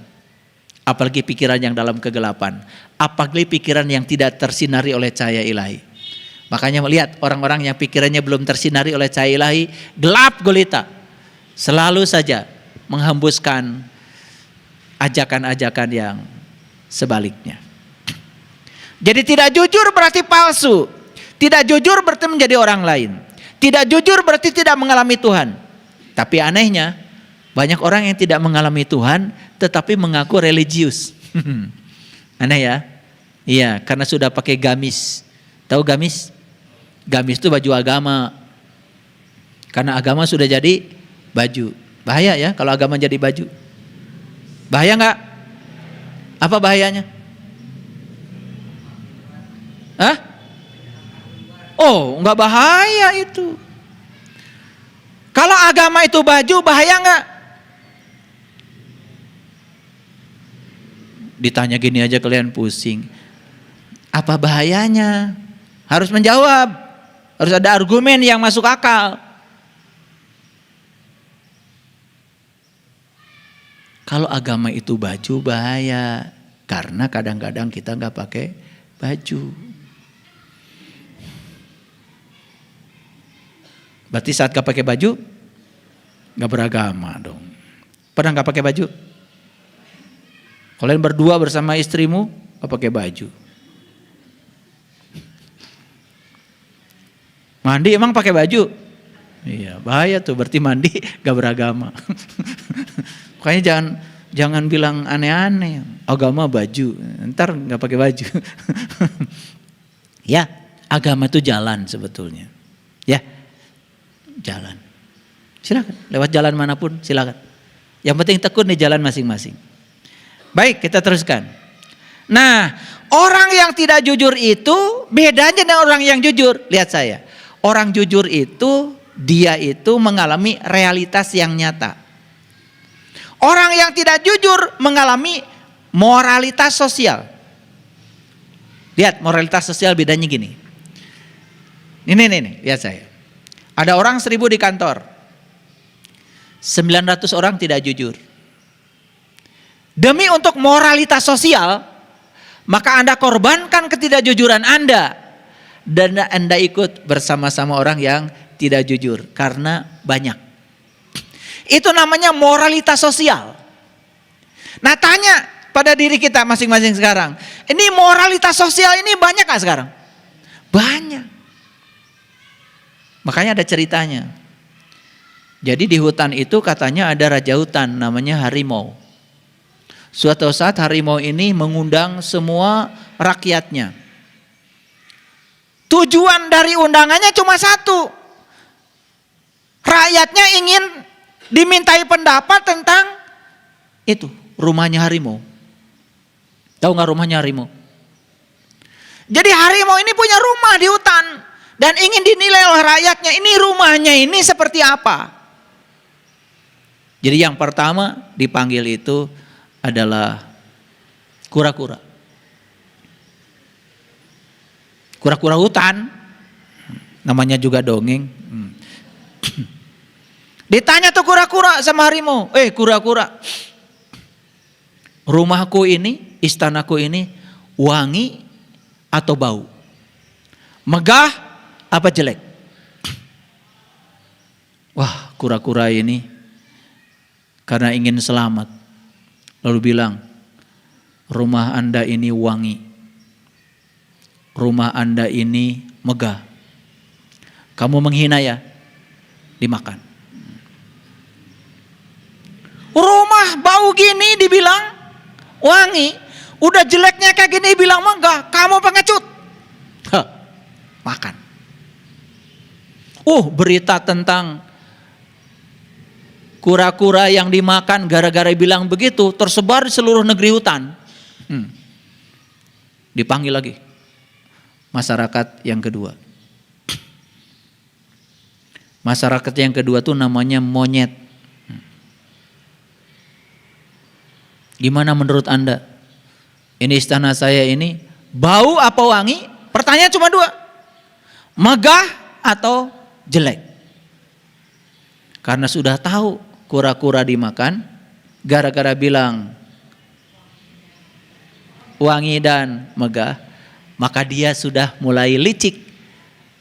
Apalagi pikiran yang dalam kegelapan. Apalagi pikiran yang tidak tersinari oleh cahaya ilahi. Makanya melihat orang-orang yang pikirannya belum tersinari oleh cahaya ilahi, gelap gulita. Selalu saja menghembuskan ajakan-ajakan yang sebaliknya. Jadi tidak jujur berarti palsu. Tidak jujur berarti menjadi orang lain. Tidak jujur berarti tidak mengalami Tuhan. Tapi anehnya banyak orang yang tidak mengalami Tuhan tetapi mengaku religius. Aneh ya? Iya, karena sudah pakai gamis. Tahu gamis? Gamis itu baju agama. Karena agama sudah jadi baju. Bahaya ya kalau agama jadi baju. Bahaya nggak? Apa bahayanya? Hah? Oh, nggak bahaya itu. Kalau agama itu baju, bahaya nggak? Ditanya gini aja kalian pusing. Apa bahayanya? Harus menjawab. Harus ada argumen yang masuk akal. Kalau agama itu baju bahaya. Karena kadang-kadang kita nggak pakai baju. Berarti saat gak pakai baju, gak beragama dong. Pernah gak pakai baju? Kalian berdua bersama istrimu, gak pakai baju. Mandi emang pakai baju? Iya, bahaya tuh, berarti mandi gak beragama. Makanya jangan bilang aneh-aneh, agama baju, ntar gak pakai baju. Ya, agama itu jalan sebetulnya. Ya, jalan. Silakan, lewat jalan manapun silakan. Yang penting tekun di jalan masing-masing. Baik, kita teruskan. Nah, orang yang tidak jujur itu bedanya dengan orang yang jujur. Lihat saya, orang jujur itu dia itu mengalami realitas yang nyata. Orang yang tidak jujur mengalami moralitas sosial. Lihat moralitas sosial bedanya gini. Ini, lihat saya. Ada orang 1000 di kantor. 900 orang tidak jujur. Demi untuk moralitas sosial, maka Anda korbankan ketidakjujuran Anda. Dan Anda ikut bersama-sama orang yang tidak jujur. Karena banyak. Itu namanya moralitas sosial. Nah tanya pada diri kita masing-masing sekarang. Ini moralitas sosial ini banyak gak sekarang? Banyak. Makanya ada ceritanya. Jadi di hutan itu katanya ada raja hutan namanya harimau. Suatu saat harimau ini mengundang semua rakyatnya. Tujuan dari undangannya cuma satu. Rakyatnya ingin dimintai pendapat tentang itu, rumahnya harimau. Tahu nggak rumahnya harimau? Jadi harimau ini punya rumah di hutan dan ingin dinilai oleh rakyatnya, ini rumahnya ini seperti apa. Jadi yang pertama dipanggil itu adalah kura-kura. Kura-kura hutan, namanya juga dongeng. Ditanya tuh kura-kura sama harimau, kura-kura, rumahku ini, istanaku ini wangi atau bau? Megah apa jelek? Wah, kura-kura ini karena ingin selamat lalu bilang, rumah Anda ini wangi, rumah Anda ini megah. Kamu menghina ya, dimakan. Rumah bau gini dibilang wangi, udah jeleknya kayak gini bilang megah, kamu pengecut. Makan. Berita tentang kura-kura yang dimakan gara-gara bilang begitu tersebar di seluruh negeri hutan. Dipanggil lagi masyarakat yang kedua. Masyarakat yang kedua tuh namanya monyet. Gimana menurut Anda? Ini istana saya ini bau apa wangi? Pertanyaan cuma dua. Megah atau jelek? Karena sudah tahu kura-kura dimakan, gara-gara bilang wangi dan megah, maka dia sudah mulai licik.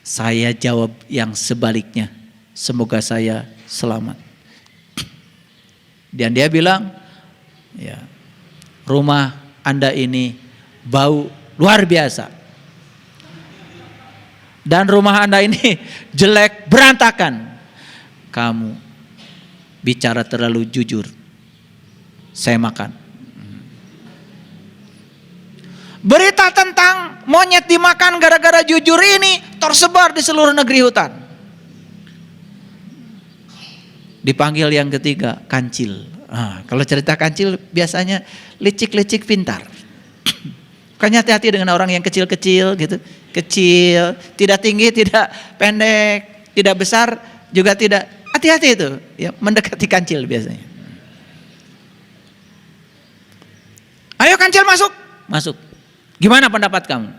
Saya jawab yang sebaliknya. Semoga saya selamat. Dan dia bilang, ya, rumah Anda ini bau luar biasa. Dan rumah Anda ini jelek berantakan. Kamu bicara terlalu jujur. Saya makan. Berita tentang monyet dimakan gara-gara jujur ini tersebar di seluruh negeri hutan. Dipanggil yang ketiga, kancil. Kalau cerita kancil biasanya licik-licik pintar. Makanya hati-hati dengan orang yang kecil-kecil gitu. Kecil, tidak tinggi, tidak pendek, tidak besar, juga tidak. Hati-hati itu, ya, mendekati kancil biasanya. Ayo kancil masuk. Masuk. Gimana pendapat kamu?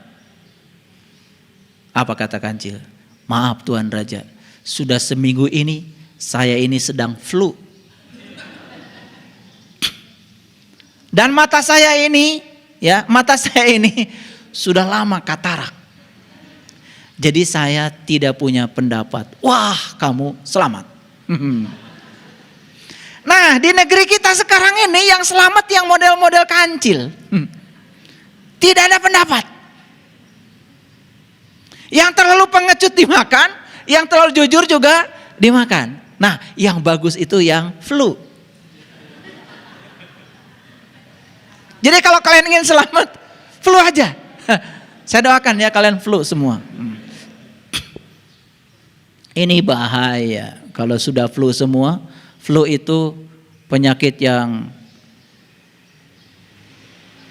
Apa kata kancil? Maaf Tuan Raja, sudah seminggu ini saya ini sedang flu. Dan mata saya ini sudah lama katarak. Jadi saya tidak punya pendapat. Wah, kamu selamat. Nah, di negeri kita sekarang ini yang selamat yang model-model kancil. Tidak ada pendapat. Yang terlalu pengecut dimakan, yang terlalu jujur juga dimakan. Nah, yang bagus itu yang flu. Jadi kalau kalian ingin selamat, flu aja. Saya doakan ya kalian flu semua. Ini bahaya. Kalau sudah flu semua, flu itu penyakit yang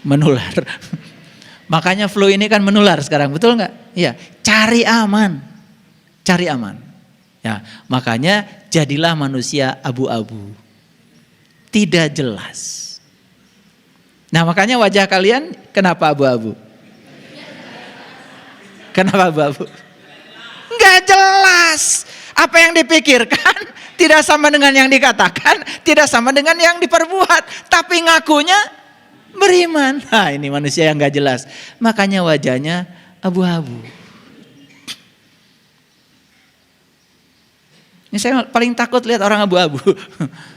menular. Makanya flu ini kan menular sekarang, betul nggak? Iya, cari aman. Cari aman. Ya, makanya jadilah manusia abu-abu. Tidak jelas. Nah, makanya wajah kalian kenapa abu-abu? Kenapa abu-abu? Enggak jelas. Apa yang dipikirkan tidak sama dengan yang dikatakan, tidak sama dengan yang diperbuat, tapi ngakunya beriman. Nah, ini manusia yang enggak jelas. Makanya wajahnya abu-abu. Ini saya paling takut lihat orang abu-abu.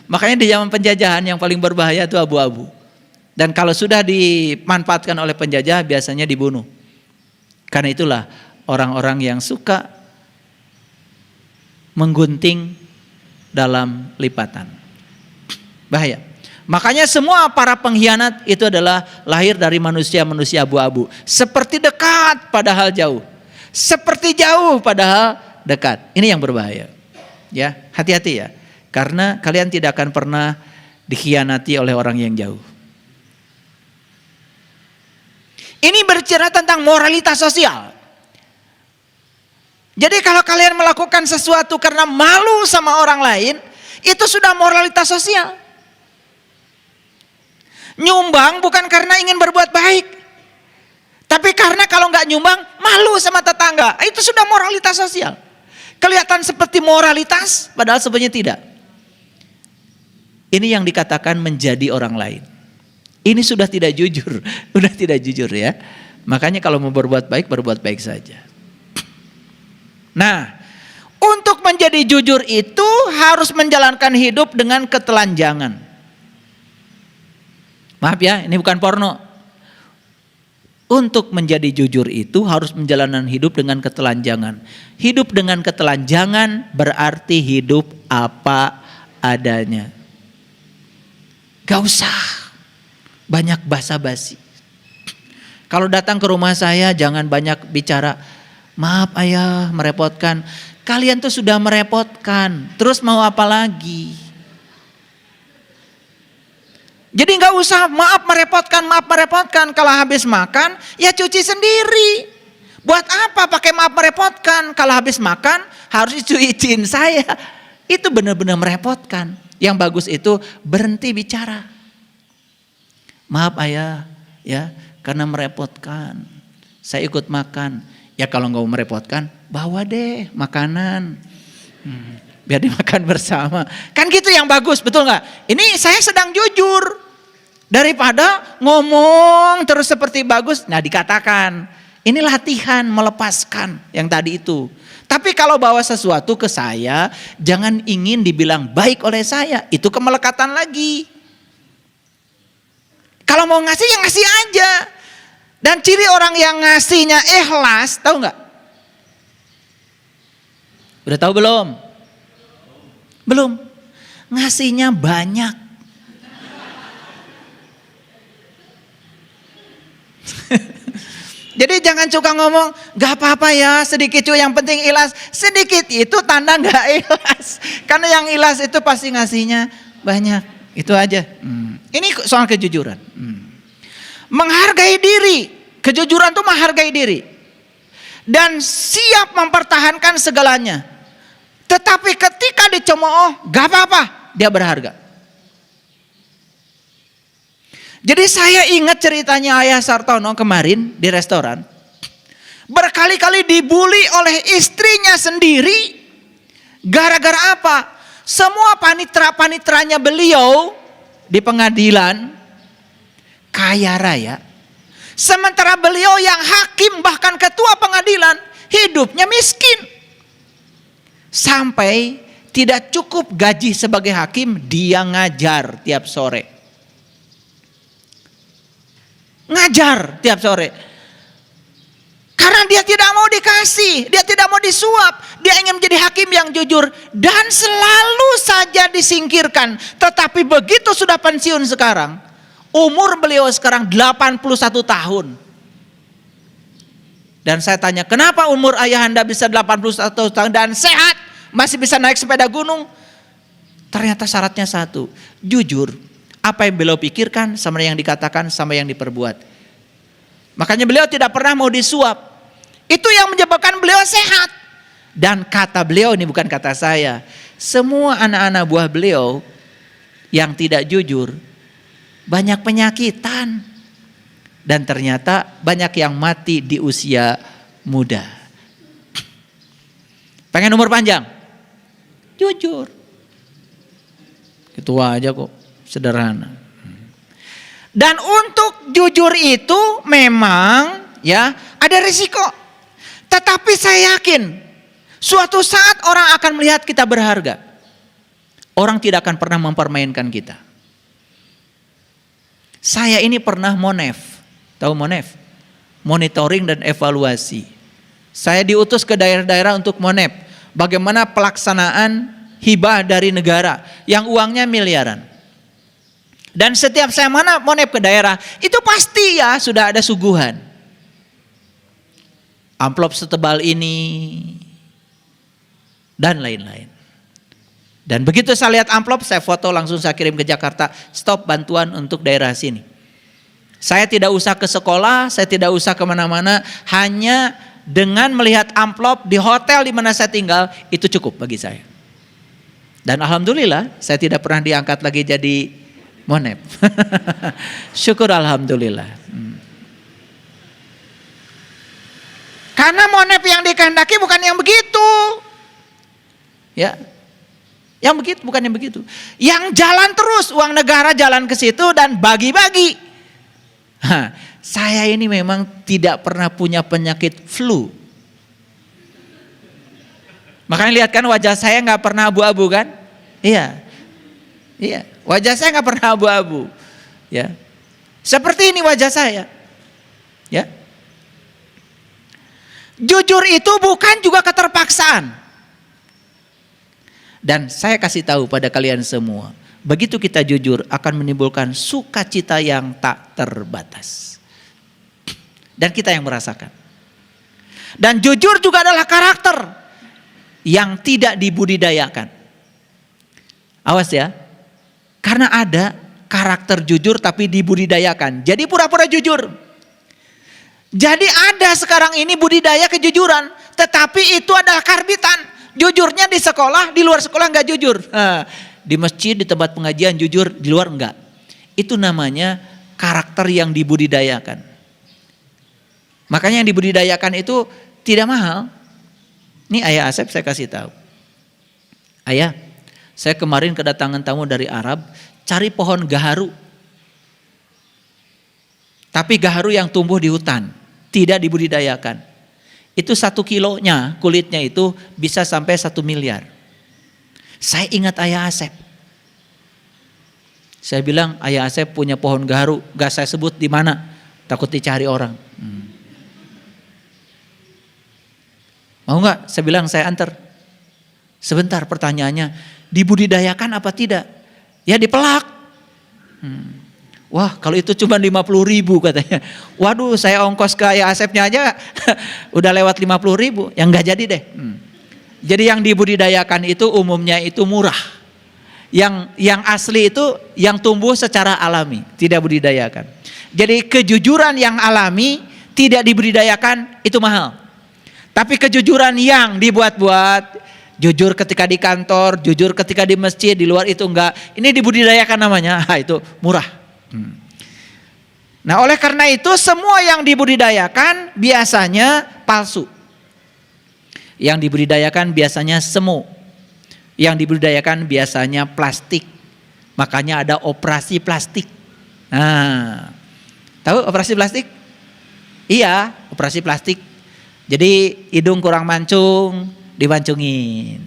Makanya di zaman penjajahan yang paling berbahaya itu abu-abu. Dan kalau sudah dimanfaatkan oleh penjajah biasanya dibunuh. Karena itulah orang-orang yang suka menggunting dalam lipatan. Bahaya. Makanya semua para pengkhianat itu adalah lahir dari manusia-manusia abu-abu. Seperti dekat padahal jauh. Seperti jauh padahal dekat. Ini yang berbahaya. Ya, hati-hati ya. Karena kalian tidak akan pernah dikhianati oleh orang yang jauh. Ini berbicara tentang moralitas sosial. Jadi kalau kalian melakukan sesuatu karena malu sama orang lain, itu sudah moralitas sosial. Nyumbang bukan karena ingin berbuat baik, tapi karena kalau nggak nyumbang malu sama tetangga. Itu sudah moralitas sosial. Kelihatan seperti moralitas, padahal sebenarnya tidak. Ini yang dikatakan menjadi orang lain. Ini sudah tidak jujur, sudah tidak jujur ya. Makanya kalau mau berbuat baik saja. Nah, untuk menjadi jujur itu harus menjalankan hidup dengan ketelanjangan. Maaf ya, ini bukan porno. Untuk menjadi jujur itu harus menjalankan hidup dengan ketelanjangan. Hidup dengan ketelanjangan berarti hidup apa adanya. Gak usah banyak basa-basi. Kalau datang ke rumah saya jangan banyak bicara. Maaf ayah merepotkan. Kalian tuh sudah merepotkan. Terus mau apa lagi? Jadi nggak usah maaf merepotkan. Kalau habis makan ya cuci sendiri. Buat apa pakai maaf merepotkan? Kalau habis makan harus dicuciin saya. Itu benar-benar merepotkan. Yang bagus itu berhenti bicara. Maaf ayah ya karena merepotkan. Saya ikut makan. Ya kalau nggak mau merepotkan bawa deh makanan. Biar dimakan bersama. Kan gitu yang bagus, betul nggak? Ini saya sedang jujur. Daripada ngomong terus seperti bagus, nah dikatakan. Ini latihan melepaskan yang tadi itu. Tapi kalau bawa sesuatu ke saya, jangan ingin dibilang baik oleh saya. Itu kemelekatan lagi. Kalau mau ngasih ya ngasih aja. Dan ciri orang yang ngasihnya ikhlas, tahu nggak? Udah tahu belum? Belum. Ngasihnya banyak. Jadi jangan suka ngomong gak apa-apa ya sedikit cuy yang penting ikhlas. Sedikit itu tanda gak ikhlas. Karena yang ikhlas itu pasti ngasihnya banyak. Itu aja. Ini soal kejujuran. Menghargai diri. Kejujuran itu menghargai diri. Dan siap mempertahankan segalanya. Tetapi ketika dicemooh, gak apa-apa, dia berharga. Jadi saya ingat ceritanya Ayah Sartono kemarin di restoran. Berkali-kali dibully oleh istrinya sendiri. Gara-gara apa? Semua panitera-paniteranya beliau di pengadilan kaya raya. Sementara beliau yang hakim bahkan ketua pengadilan hidupnya miskin. Sampai tidak cukup gaji sebagai hakim, dia ngajar tiap sore. Ngajar tiap sore. Karena dia tidak mau dikasih, dia tidak mau disuap. Dia ingin menjadi hakim yang jujur dan selalu saja disingkirkan. Tetapi begitu sudah pensiun sekarang, umur beliau sekarang 81 tahun. Dan saya tanya, kenapa umur ayah anda bisa 81 tahun dan sehat? Masih bisa naik sepeda gunung? Ternyata syaratnya satu, jujur. Apa yang beliau pikirkan sama yang dikatakan sama yang diperbuat. Makanya beliau tidak pernah mau disuap. Itu yang menyebabkan beliau sehat. Dan kata beliau, ini bukan kata saya. Semua anak-anak buah beliau yang tidak jujur banyak penyakitan. Dan ternyata banyak yang mati di usia muda. Pengen umur panjang? Jujur. Itu aja kok, sederhana. Dan untuk jujur itu memang ya ada risiko. Tetapi saya yakin Suatu saat orang akan melihat kita berharga. Orang tidak akan pernah mempermainkan kita. Saya ini pernah monef. Tahu monef? Monitoring dan evaluasi. Saya diutus ke daerah-daerah untuk monef. Bagaimana pelaksanaan hibah dari negara yang uangnya miliaran. Dan setiap saya monef ke daerah, itu pasti ya sudah ada suguhan. Amplop setebal ini dan lain-lain. Dan begitu saya lihat amplop, saya foto langsung saya kirim ke Jakarta, stop bantuan untuk daerah sini. Saya tidak usah ke sekolah, saya tidak usah kemana-mana, hanya dengan melihat amplop di hotel di mana saya tinggal, itu cukup bagi saya. Dan alhamdulillah, saya tidak pernah diangkat lagi jadi monep. Syukur alhamdulillah. Karena monep yang dikehendaki bukan yang begitu. Ya. Yang begitu, bukan yang begitu. Yang jalan terus, uang negara jalan ke situ dan bagi-bagi. Saya ini memang tidak pernah punya penyakit flu. Makanya lihat kan wajah saya nggak pernah abu-abu kan? Iya, iya. Wajah saya nggak pernah abu-abu. Ya, seperti ini wajah saya. Ya. Jujur itu bukan juga keterpaksaan. Dan saya kasih tahu pada kalian semua, begitu kita jujur akan menimbulkan sukacita yang tak terbatas. Dan kita yang merasakan. Dan jujur juga adalah karakter yang tidak dibudidayakan. Awas ya, karena ada karakter jujur tapi dibudidayakan. Jadi pura-pura jujur. Jadi ada sekarang ini budidaya kejujuran, tetapi itu adalah karbitan. Jujurnya di sekolah, di luar sekolah enggak jujur. Di masjid, di tempat pengajian jujur, di luar enggak. Itu namanya karakter yang dibudidayakan. Makanya yang dibudidayakan itu tidak mahal. Ini Ayah Asep saya kasih tahu. Ayah, saya kemarin kedatangan tamu dari Arab, cari pohon gaharu. Tapi gaharu yang tumbuh di hutan, tidak dibudidayakan. Itu 1 kilonya kulitnya itu bisa sampai 1 miliar. Saya ingat Ayah Asep. Saya bilang Ayah Asep punya pohon gaharu, gak saya sebut di mana, takut dicari orang. Mau gak? Saya bilang saya antar. Sebentar pertanyaannya, dibudidayakan apa tidak? Ya dipelak. Wah kalau itu cuma 50.000 katanya. Waduh saya ongkos ke Ayah Asepnya aja udah lewat 50.000. Yang gak jadi deh. Jadi yang dibudidayakan itu umumnya itu murah. Yang asli itu yang tumbuh secara alami. Tidak budidayakan. Jadi kejujuran yang alami tidak dibudidayakan itu mahal. Tapi kejujuran yang dibuat-buat. Jujur ketika di kantor, jujur ketika di masjid, di luar itu enggak. Ini dibudidayakan namanya. Itu murah. Nah oleh karena itu semua yang dibudidayakan biasanya palsu. Yang dibudidayakan biasanya semu. Yang dibudidayakan biasanya plastik. Makanya ada operasi plastik. Nah, tahu operasi plastik? Iya, operasi plastik. Jadi hidung kurang mancung, dimancungin.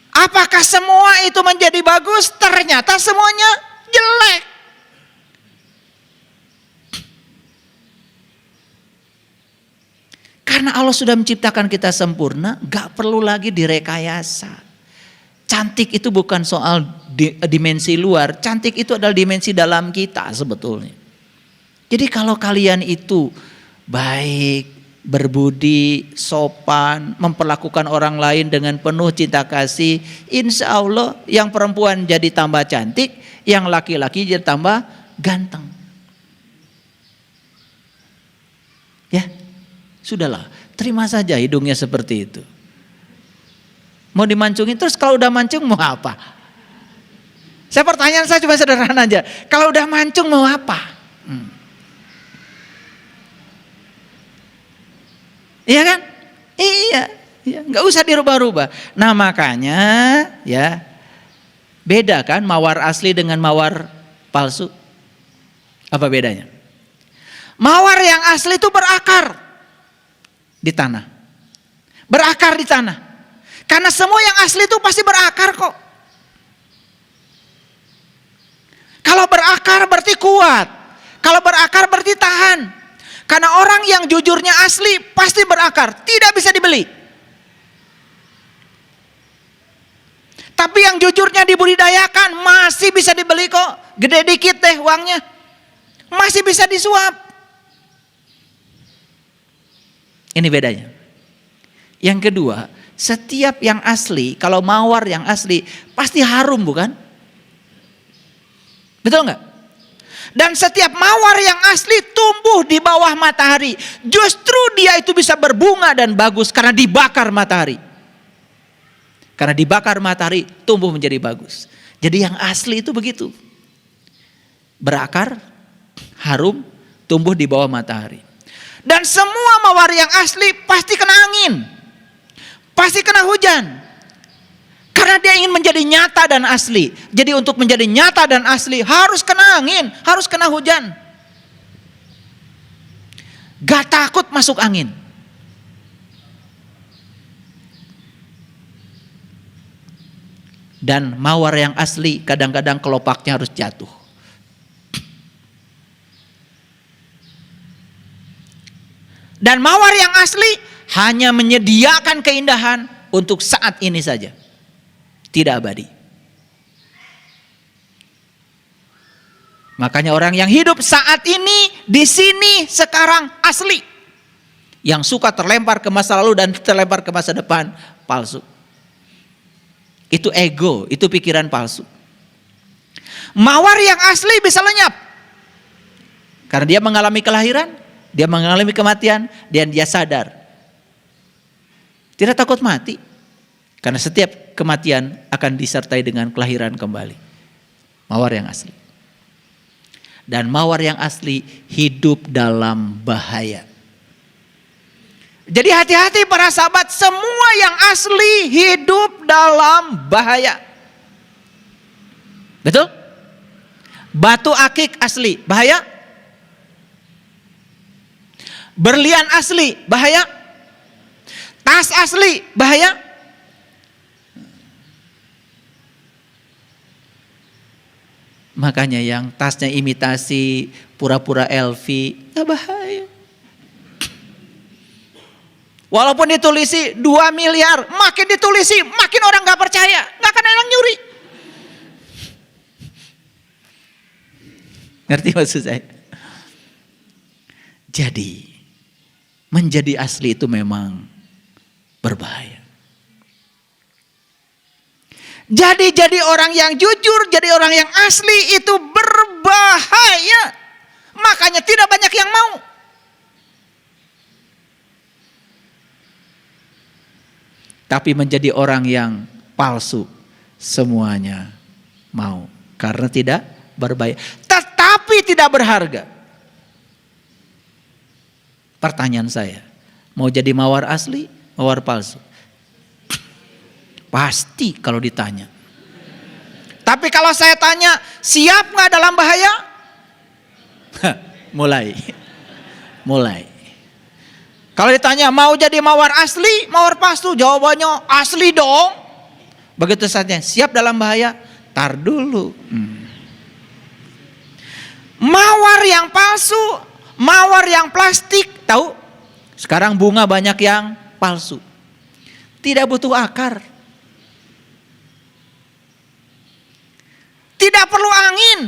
Apakah semua itu menjadi bagus? Ternyata semuanya jelek. Karena Allah sudah menciptakan kita sempurna, gak perlu lagi direkayasa. Cantik itu bukan soal dimensi luar, cantik itu adalah dimensi dalam kita sebetulnya. Jadi kalau kalian itu baik, berbudi, sopan, memperlakukan orang lain dengan penuh cinta kasih, insya Allah yang perempuan jadi tambah cantik, yang laki-laki jadi tambah ganteng. Ya. Sudahlah, terima saja hidungnya seperti itu. Mau dimancungin terus kalau udah mancung mau apa? Pertanyaan saya cuma sederhana aja. Kalau udah mancung mau apa? Iya kan? Iya, nggak usah dirubah-rubah. Nah makanya ya beda kan mawar asli dengan mawar palsu. Apa bedanya? Mawar yang asli itu berakar di tanah. Berakar di tanah. Karena semua yang asli itu pasti berakar kok. Kalau berakar berarti kuat. Kalau berakar berarti tahan. Karena orang yang jujurnya asli pasti berakar, tidak bisa dibeli. Tapi yang jujurnya dibudidayakan masih bisa dibeli kok. Gede dikit deh uangnya. Masih bisa disuap. Ini bedanya. Yang kedua, setiap yang asli, kalau mawar yang asli pasti harum bukan? Betul nggak? Dan setiap mawar yang asli tumbuh di bawah matahari. Justru dia itu bisa berbunga dan bagus karena dibakar matahari. Karena dibakar matahari tumbuh menjadi bagus. Jadi yang asli itu begitu. Berakar, harum, tumbuh di bawah matahari. Dan semua mawar yang asli pasti kena angin. Pasti kena hujan. Karena dia ingin menjadi nyata dan asli. Jadi untuk menjadi nyata dan asli harus kena angin, harus kena hujan. Gak takut masuk angin. Dan mawar yang asli kadang-kadang kelopaknya harus jatuh. Dan mawar yang asli hanya menyediakan keindahan untuk saat ini saja. Tidak abadi. Makanya orang yang hidup saat ini, di sini, sekarang asli. Yang suka terlempar ke masa lalu dan terlempar ke masa depan, palsu. Itu ego, itu pikiran palsu. Mawar yang asli bisa lenyap. Karena dia mengalami kelahiran, dia mengalami kematian, dan dia sadar. Tidak takut mati. Karena setiap kematian akan disertai dengan kelahiran kembali. Mawar yang asli. Dan mawar yang asli hidup dalam bahaya. Jadi hati-hati para sahabat, semua yang asli hidup dalam bahaya. Betul? Batu akik asli, bahaya. Berlian asli, bahaya. Tas asli, bahaya. Makanya yang tasnya imitasi, pura-pura LV, gak bahaya. Walaupun ditulisi 2 miliar, makin ditulisi, makin orang gak percaya. Gak akan orang nyuri. Ngerti maksud saya? Jadi, menjadi asli itu memang berbahaya. Jadi orang yang jujur, jadi orang yang asli itu berbahaya. Makanya tidak banyak yang mau. Tapi menjadi orang yang palsu, semuanya mau. Karena tidak berbahaya. Tetapi tidak berharga. Pertanyaan saya, mau jadi mawar asli, mawar palsu? Pasti kalau ditanya. Tapi kalau saya tanya, siap gak dalam bahaya? Mulai. Kalau ditanya, mau jadi mawar asli, mawar palsu? Jawabannya asli dong. Begitu saja, siap dalam bahaya? Tar dulu. Mawar yang palsu, mawar yang plastik, tahu? Sekarang bunga banyak yang palsu. Tidak butuh akar. Tidak perlu angin,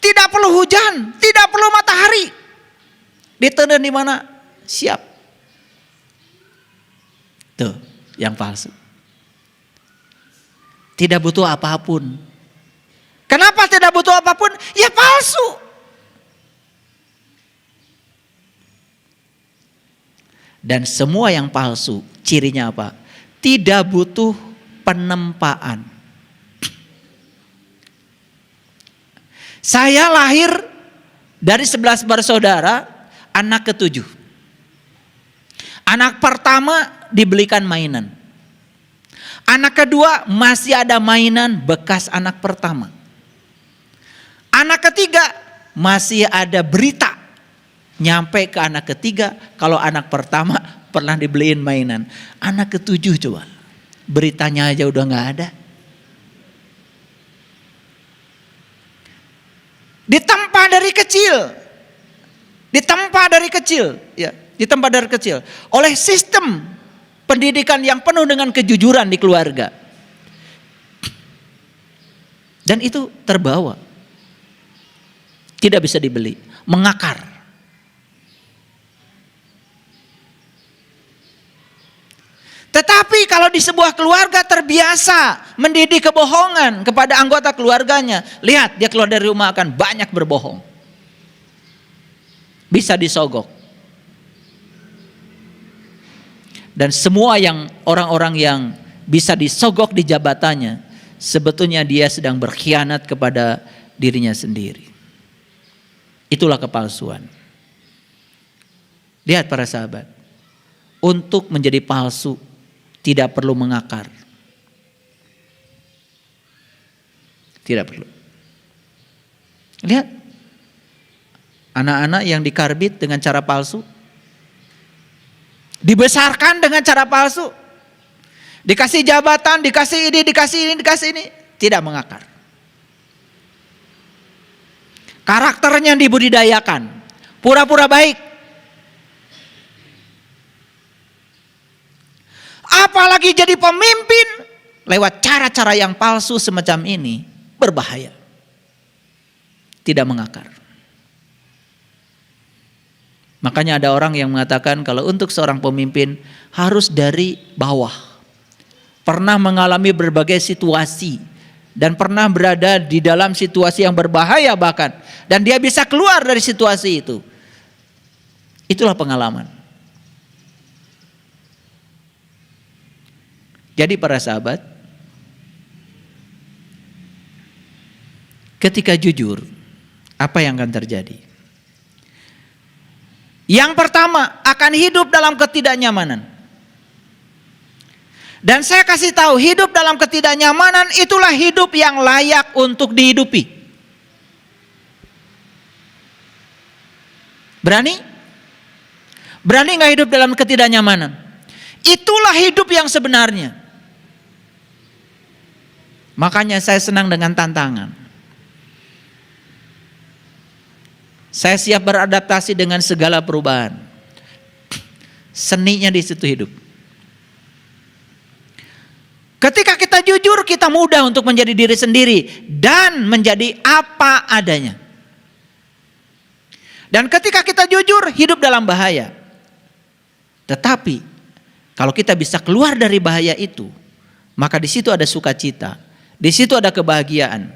tidak perlu hujan, tidak perlu matahari. Ditelan di mana? Siap. Tuh, yang palsu. Tidak butuh apapun. Kenapa tidak butuh apapun? Ya palsu. Dan semua yang palsu, cirinya apa? Tidak butuh penempaan. Saya lahir dari 11 bersaudara, anak ke-7. Anak pertama dibelikan mainan. Anak kedua masih ada mainan bekas anak pertama. Anak ketiga masih ada berita nyampe ke anak ketiga kalau anak pertama pernah dibeliin mainan. Anak ke-7 coba. Beritanya aja udah gak ada. Ditempa dari kecil. Ditempa dari kecil. Ya, ditempa dari kecil. Oleh sistem pendidikan yang penuh dengan kejujuran di keluarga. Dan itu terbawa. Tidak bisa dibeli. Mengakar. Tetapi kalau di sebuah keluarga terbiasa mendidik kebohongan kepada anggota keluarganya. Lihat, dia keluar dari rumah akan banyak berbohong. Bisa disogok. Dan semua yang orang-orang yang bisa disogok di jabatannya, sebetulnya dia sedang berkhianat kepada dirinya sendiri. Itulah kepalsuan. Lihat para sahabat, untuk menjadi palsu tidak perlu mengakar. Tidak perlu. Lihat, anak-anak yang dikarbit dengan cara palsu, dibesarkan dengan cara palsu, dikasih jabatan, dikasih ini, dikasih ini, tidak mengakar. Karakternya dibudidayakan, pura-pura baik. Apalagi jadi pemimpin lewat cara-cara yang palsu semacam ini, berbahaya. Tidak mengakar. Makanya ada orang yang mengatakan kalau untuk seorang pemimpin harus dari bawah. Pernah mengalami berbagai situasi dan pernah berada di dalam situasi yang berbahaya bahkan, dan dia bisa keluar dari situasi itu. Itulah pengalaman. Jadi para sahabat, ketika jujur, apa yang akan terjadi? Yang pertama, akan hidup dalam ketidaknyamanan. Dan saya kasih tahu, hidup dalam ketidaknyamanan itulah hidup yang layak untuk dihidupi. Berani? Berani gak hidup dalam ketidaknyamanan? Itulah hidup yang sebenarnya. Makanya saya senang dengan tantangan. Saya siap beradaptasi dengan segala perubahan. Seninya di situ hidup. Ketika kita jujur, kita mudah untuk menjadi diri sendiri dan menjadi apa adanya. Dan ketika kita jujur, hidup dalam bahaya. Tetapi kalau kita bisa keluar dari bahaya itu, maka di situ ada sukacita. Di situ ada kebahagiaan.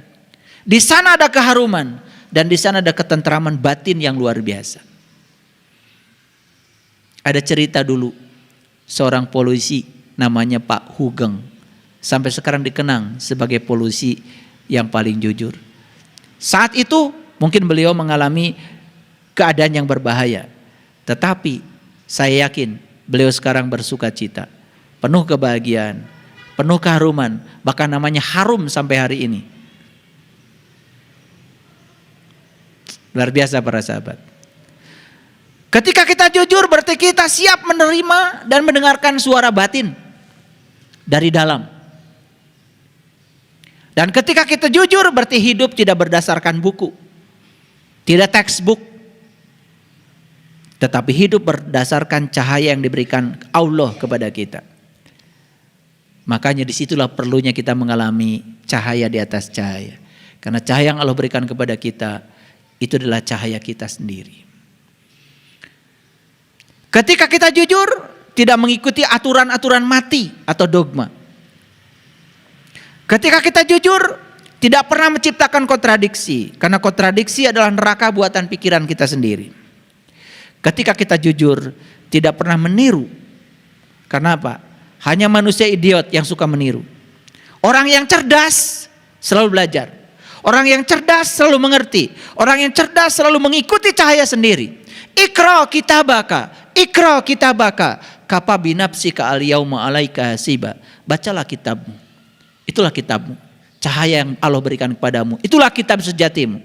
Di sana ada keharuman dan di sana ada ketentraman batin yang luar biasa. Ada cerita dulu seorang polisi namanya Pak Hugeng. Sampai sekarang dikenang sebagai polisi yang paling jujur. Saat itu mungkin beliau mengalami keadaan yang berbahaya. Tetapi saya yakin beliau sekarang bersukacita, penuh kebahagiaan, penuh keharuman, bahkan namanya harum sampai hari ini. Luar biasa para sahabat. Ketika kita jujur berarti kita siap menerima dan mendengarkan suara batin dari dalam. Dan ketika kita jujur berarti hidup tidak berdasarkan buku, tidak textbook, tetapi hidup berdasarkan cahaya yang diberikan Allah kepada kita. Makanya disitulah perlunya kita mengalami cahaya di atas cahaya. Karena cahaya yang Allah berikan kepada kita, itu adalah cahaya kita sendiri. Ketika kita jujur, tidak mengikuti aturan-aturan mati atau dogma. Ketika kita jujur, tidak pernah menciptakan kontradiksi. Karena kontradiksi adalah neraka buatan pikiran kita sendiri. Ketika kita jujur, tidak pernah meniru. Karena apa? Hanya manusia idiot yang suka meniru. Orang yang cerdas selalu belajar. Orang yang cerdas selalu mengerti. Orang yang cerdas selalu mengikuti cahaya sendiri. Iqra kitabaka, iqra kitabaka, kafa binafsika al-yauma 'alaika hasiba. Bacalah kitabmu. Itulah kitabmu. Cahaya yang Allah berikan kepadamu. Itulah kitab sejatimu.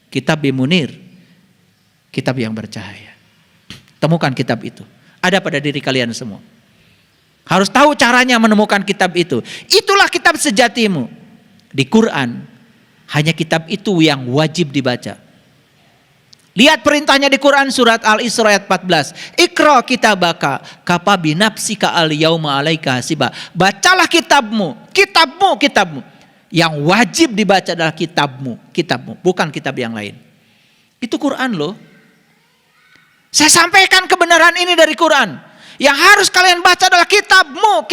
Kitab bimunir. Kitab yang bercahaya. Temukan kitab itu. Ada pada diri kalian semua. Harus tahu caranya menemukan kitab itu. Itulah kitab sejatimu. Di Quran, hanya kitab itu yang wajib dibaca. Lihat perintahnya di Quran surat Al-Isra ayat 14. Iqra kitabaka kafa binafsika al-yauma 'alaika hasiba. Bacalah kitabmu. Yang wajib dibaca adalah kitabmu, bukan kitab yang lain. Itu Quran loh. Saya sampaikan kebenaran ini dari Quran. Yang harus kalian baca adalah kitabmu,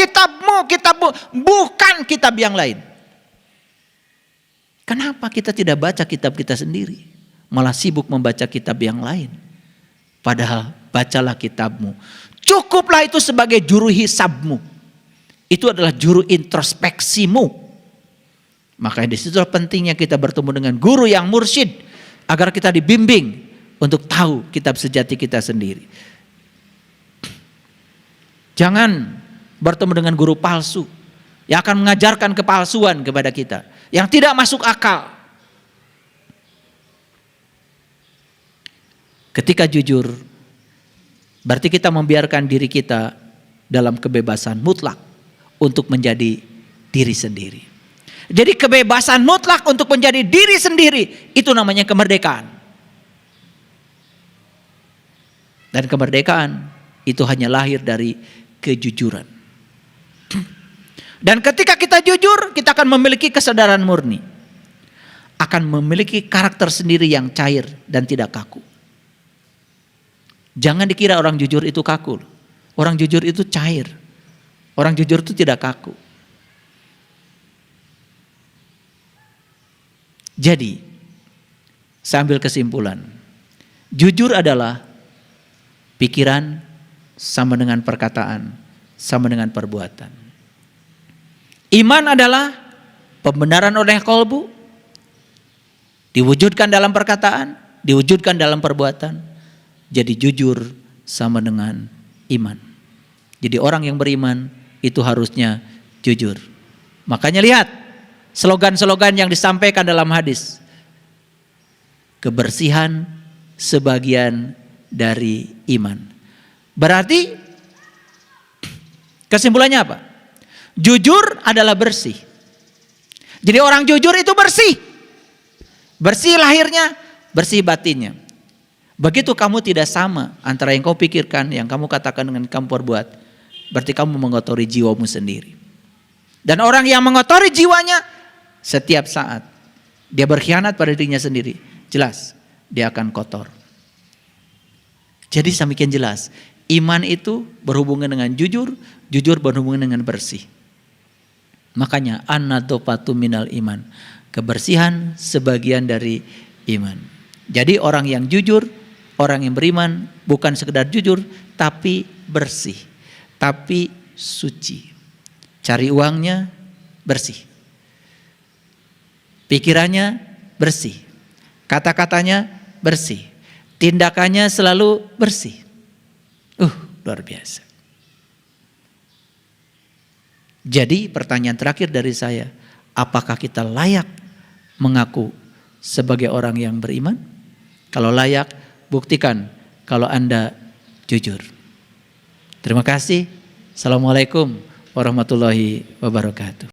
bukan kitab yang lain. Kenapa kita tidak baca kitab kita sendiri? Malah sibuk membaca kitab yang lain. Padahal bacalah kitabmu. Cukuplah itu sebagai juru hisabmu. Itu adalah juru introspeksimu. Makanya disitulah pentingnya kita bertemu dengan guru yang mursyid. Agar kita dibimbing untuk tahu kitab sejati kita sendiri. Jangan bertemu dengan guru palsu. Yang akan mengajarkan kepalsuan kepada kita. Yang tidak masuk akal. Ketika jujur, berarti kita membiarkan diri kita dalam kebebasan mutlak untuk menjadi diri sendiri. Jadi kebebasan mutlak untuk menjadi diri sendiri, itu namanya kemerdekaan. Dan kemerdekaan itu hanya lahir dari kejujuran. Dan ketika kita jujur, kita akan memiliki kesadaran murni. Akan memiliki karakter sendiri yang cair dan tidak kaku. Jangan dikira orang jujur itu kaku. Orang jujur itu cair. Orang jujur itu tidak kaku. Jadi, saya ambil kesimpulan. Jujur adalah pikiran sama dengan perkataan, sama dengan perbuatan. Iman adalah pembenaran oleh qalbu, diwujudkan dalam perkataan, diwujudkan dalam perbuatan. Jadi jujur sama dengan iman. Jadi orang yang beriman itu harusnya jujur. Makanya lihat slogan-slogan yang disampaikan dalam hadis. Kebersihan sebagian dari iman. Berarti kesimpulannya apa? Jujur adalah bersih. Jadi orang jujur itu bersih. Bersih lahirnya, bersih batinnya. Begitu kamu tidak sama antara yang kau pikirkan, yang kamu katakan dengan kamu perbuat, berarti kamu mengotori jiwamu sendiri. Dan orang yang mengotori jiwanya, setiap saat dia berkhianat pada dirinya sendiri, jelas dia akan kotor. Jadi semakin jelas, iman itu berhubungan dengan jujur, jujur berhubungan dengan bersih. Makanya an-nadhofatu minal iman, kebersihan sebagian dari iman. Jadi orang yang jujur, orang yang beriman bukan sekedar jujur, tapi bersih, tapi suci. Cari uangnya bersih, pikirannya bersih, kata-katanya bersih, tindakannya selalu bersih. Luar biasa. Jadi pertanyaan terakhir dari saya, apakah kita layak mengaku sebagai orang yang beriman? Kalau layak, buktikan kalau Anda jujur. Terima kasih. Assalamualaikum warahmatullahi wabarakatuh.